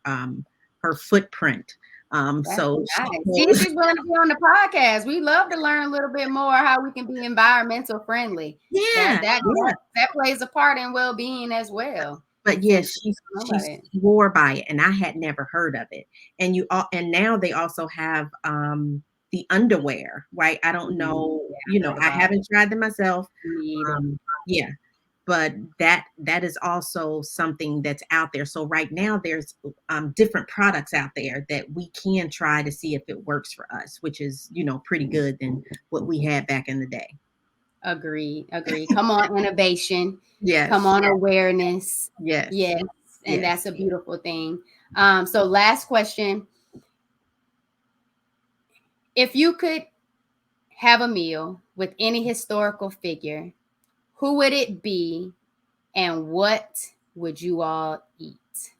Speaker 2: footprint.
Speaker 1: That's
Speaker 2: So she
Speaker 1: nice. See if
Speaker 2: goes,
Speaker 1: she's willing to be on the podcast. We love to learn a little bit more how we can be environmental friendly. That
Speaker 2: yeah,
Speaker 1: that
Speaker 2: yeah.
Speaker 1: that, that plays a part in well-being as well.
Speaker 2: But
Speaker 1: Since
Speaker 2: yes,
Speaker 1: we
Speaker 2: she
Speaker 1: don't know
Speaker 2: she
Speaker 1: about it.
Speaker 2: swore by it, and I had never heard of it. And and now they also have the underwear, right? I don't know,
Speaker 1: Yeah, I heard
Speaker 2: I
Speaker 1: about it.
Speaker 2: haven't tried them myself.
Speaker 1: Me either.
Speaker 2: Yeah, but that is also something that's out there. So right now there's different products out there that we can try to see if it works for us, which is, pretty good than what we had back in the day.
Speaker 1: Agree. Agree. Come on, innovation. Come
Speaker 2: Yes,
Speaker 1: on, awareness.
Speaker 2: yes,
Speaker 1: Yes, and
Speaker 2: yes.
Speaker 1: that's a beautiful thing. So last question. If you could have a meal with any historical figure, who would it be and what would you all eat?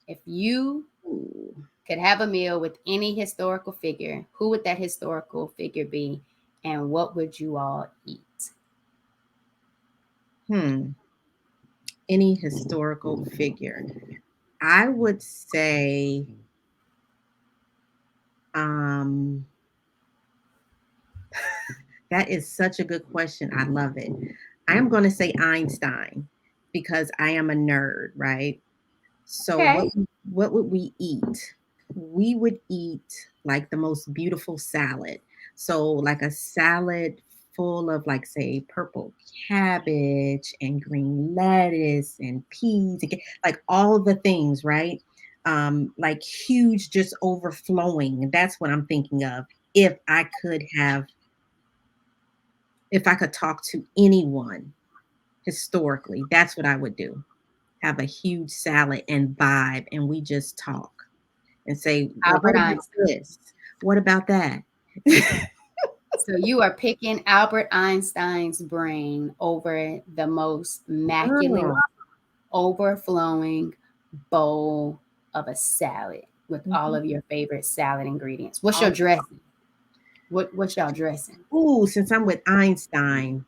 Speaker 1: If you
Speaker 2: Ooh,
Speaker 1: could have a meal with any historical figure, who would that historical figure be and what would you all eat?
Speaker 2: hmm. Any historical figure. I would say, um, that is such a good question. I love it. I am going to say Einstein because I am a nerd, right? So
Speaker 1: Okay.
Speaker 2: what would we eat? We would eat like the most beautiful salad. So like a salad full of, like, say, purple cabbage and green lettuce and peas, and like all the things, right? Like huge, just overflowing. That's what I'm thinking of. If I could have, if I could talk to anyone historically, that's what I would do. Have a huge salad and vibe, and we just talk and say, well, what
Speaker 1: Albert
Speaker 2: about
Speaker 1: Einstein.
Speaker 2: this? What about that?
Speaker 1: So you are picking Albert Einstein's brain over the most immaculate,
Speaker 2: Girl.
Speaker 1: overflowing bowl of a salad with all
Speaker 2: Mhm.
Speaker 1: of your favorite salad ingredients. What's your
Speaker 2: All-
Speaker 1: dressing? What's y'all dressing?
Speaker 2: Ooh, since I'm with Einstein,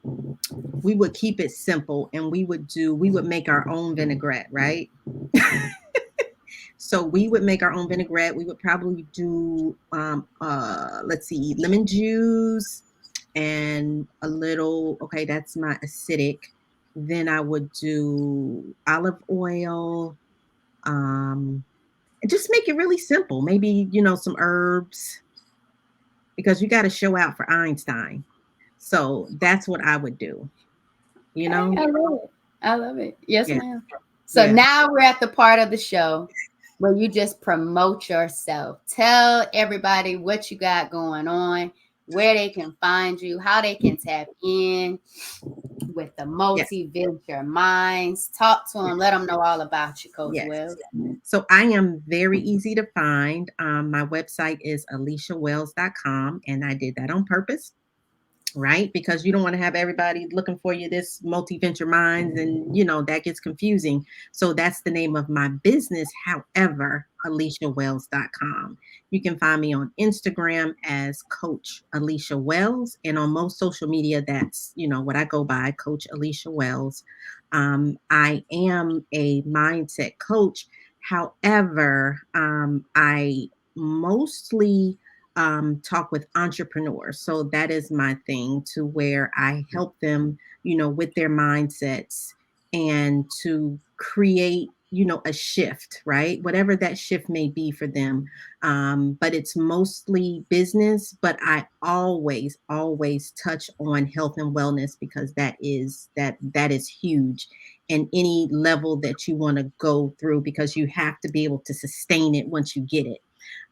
Speaker 2: we would keep it simple and we would make our own vinaigrette, right? So we would make our own vinaigrette. We would probably do, let's see, lemon juice and a little, okay, that's my acidic. Then I would do olive oil, um, and just make it really simple. Maybe, some herbs, because you got to show out for Einstein. So that's what I would do, you
Speaker 1: Okay,
Speaker 2: know?
Speaker 1: I love it. I love it. Yes,
Speaker 2: Yeah,
Speaker 1: ma'am. So
Speaker 2: yeah.
Speaker 1: now we're at the part of the show where you just promote yourself. Tell everybody what you got going on, where they can find you, how they can tap in with the
Speaker 2: Yes.
Speaker 1: multi-venture minds. Talk to them, let them know all about you, Coach
Speaker 2: Yes.
Speaker 1: Wells.
Speaker 2: So I am very easy to find. My website is AlyciaWells.com, and I did that on purpose, right? Because you don't want to have everybody looking for you, this multi-venture minds, and that gets confusing. So that's the name of my business. However, AliciaWells.com. You can find me on Instagram as Coach Alycia Wells, and on most social media, that's what I go by, Coach Alycia Wells. I am a mindset coach. However, I mostly talk with entrepreneurs. So that is my thing, to where I help them, with their mindsets, and to create, a shift, right? Whatever that shift may be for them. But it's mostly business, but I always touch on health and wellness, because that is huge in any level that you want to go through, because you have to be able to sustain it once you get it.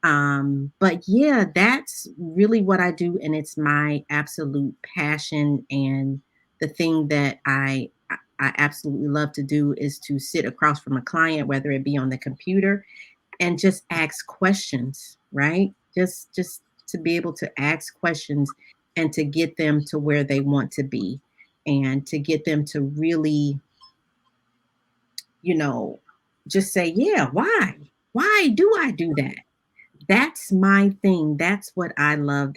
Speaker 2: But yeah, that's really what I do, and it's my absolute passion. And the thing that I absolutely love to do is to sit across from a client, whether it be on the computer, and just ask questions, right? Just to be able to ask questions, and to get them to where they want to be, and to get them to really, you know, just say, yeah, why? Why do I do that? That's my thing. That's what I love.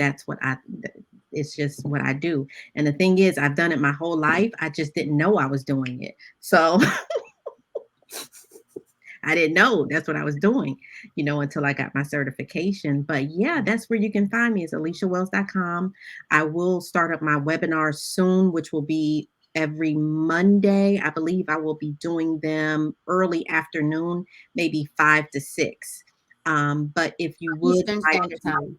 Speaker 2: It's just what I do. And the thing is, I've done it my whole life. I just didn't know I was doing it. So I didn't know that's what I was doing, until I got my certification. But yeah, that's where you can find me, is AliciaWells.com. I will start up my webinars soon, which will be every Monday. I believe I will be doing them early afternoon, maybe 5 to 6. But if you would
Speaker 1: Eastern
Speaker 2: like
Speaker 1: Standard
Speaker 2: to,
Speaker 1: Time.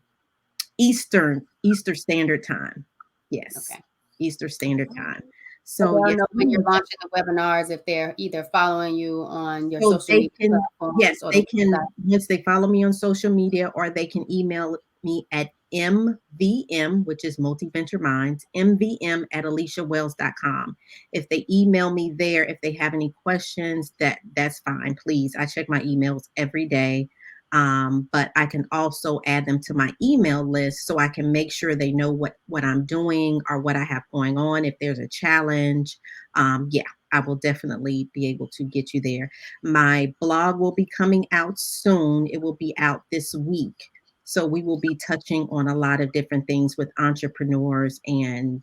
Speaker 2: Eastern Standard Time. Yes,
Speaker 1: Okay.
Speaker 2: Eastern Standard Time.
Speaker 1: So
Speaker 2: So
Speaker 1: they'll
Speaker 2: yes,
Speaker 1: know when you're launching the webinars if they're either following you on your
Speaker 2: so
Speaker 1: social
Speaker 2: they
Speaker 1: media
Speaker 2: can, yes,
Speaker 1: platforms or the
Speaker 2: they
Speaker 1: website.
Speaker 2: can, once they follow me on social media, or they can email me at MVM, which is Multi Venture Minds, MVM at AliciaWells.com. If they email me there, if they have any questions, that's fine. Please, I check my emails every day. But I can also add them to my email list, so I can make sure they know what I'm doing, or what I have going on. If there's a challenge, yeah, I will definitely be able to get you there. My blog will be coming out soon. It will be out this week. So we will be touching on a lot of different things with entrepreneurs, and,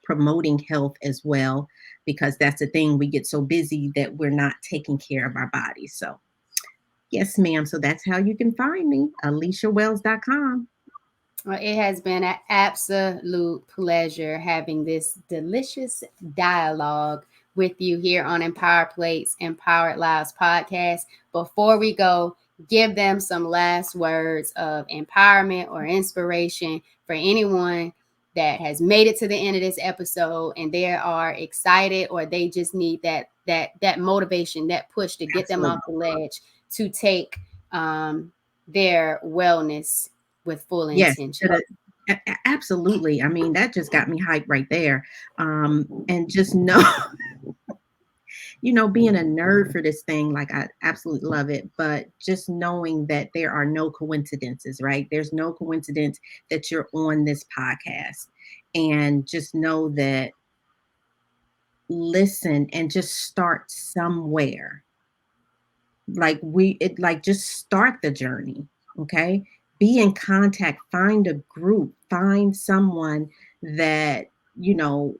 Speaker 2: promoting health as well, because that's the thing. We get so busy that we're not taking care of our bodies. So yes, ma'am. So that's how you can find me, AliciaWells.com.
Speaker 1: Well, it has been an absolute pleasure having this delicious dialogue with you here on Empower Plates, Empowered Lives podcast. Before we go, give them some last words of empowerment or inspiration for anyone that has made it to the end of this episode and they are excited, or they just need that motivation, that push to get them off
Speaker 2: Absolutely.
Speaker 1: the ledge to take their wellness with full
Speaker 2: Yes,
Speaker 1: intention.
Speaker 2: absolutely. I mean, that just got me hyped right there. And just know, being a nerd for this thing, like, I absolutely love it, but just knowing that there are no coincidences, right? There's no coincidence that you're on this podcast. And just know that, listen, and just start somewhere. Like, just start the journey. Okay, be in contact, find a group, find someone that, you know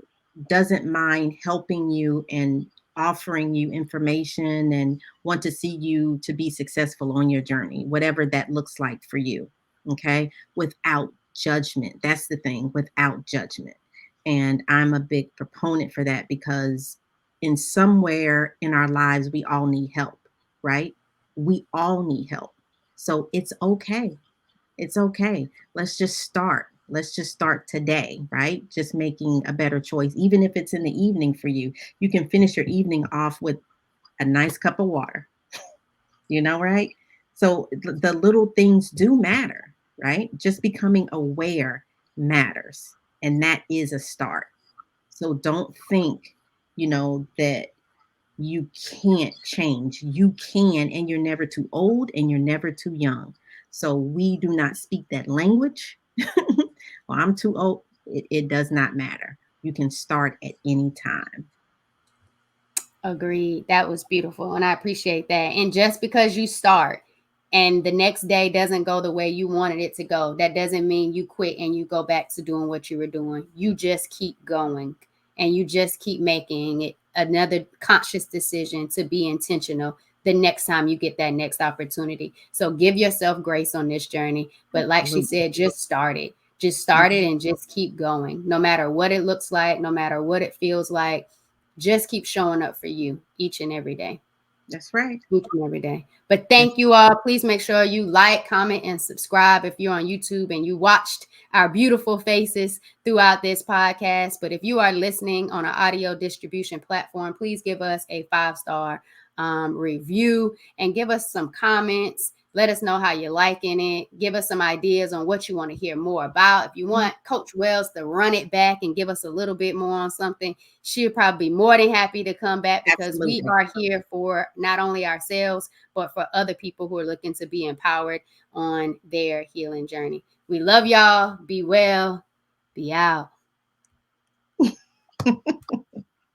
Speaker 2: doesn't mind helping you, and offering you information, and want to see you to be successful on your journey, whatever that looks like for you. Okay, without judgment. That's the thing, without judgment. And I'm a big proponent for that, because in somewhere in our lives, we all need help, right? We all need help. So it's okay. It's okay. Let's just start. Let's just start today, right? Just making a better choice. Even if it's in the evening for you, you can finish your evening off with a nice cup of water, right? So the little things do matter, right? Just becoming aware matters. And that is a start. So don't think, that you can't change. You can, and you're never too old and you're never too young. So we do not speak that language. Well, I'm too old. It does not matter. You can start at any time.
Speaker 1: Agreed. That was beautiful. And I appreciate that. And just because you start and the next day doesn't go the way you wanted it to go, that doesn't mean you quit and you go back to doing what you were doing. You just keep going and you just keep making it another conscious decision to be intentional the next time you get that next opportunity. So give yourself grace on this journey. But like she
Speaker 2: Absolutely.
Speaker 1: said, just start it. Just start it
Speaker 2: Mhm.
Speaker 1: and just keep going. No matter what it looks like, no matter what it feels like, just keep showing up for you each and every day.
Speaker 2: That's right.
Speaker 1: Each and every day. But
Speaker 2: That's
Speaker 1: thank you all. Please make sure you like, comment, and subscribe if you're on YouTube and you watched our beautiful faces throughout this podcast. But if you are listening on an audio distribution platform, please give us a 5-star review and give us some comments. Let us know how you're liking it. Give us some ideas on what you want to hear more about. If you want Coach Wells to run it back and give us a little bit more on something, she'll probably be more than happy to come back because we
Speaker 2: absolutely.
Speaker 1: are here for not only ourselves, but for other people who are looking to be empowered on their healing journey. We love y'all. Be well. Be out.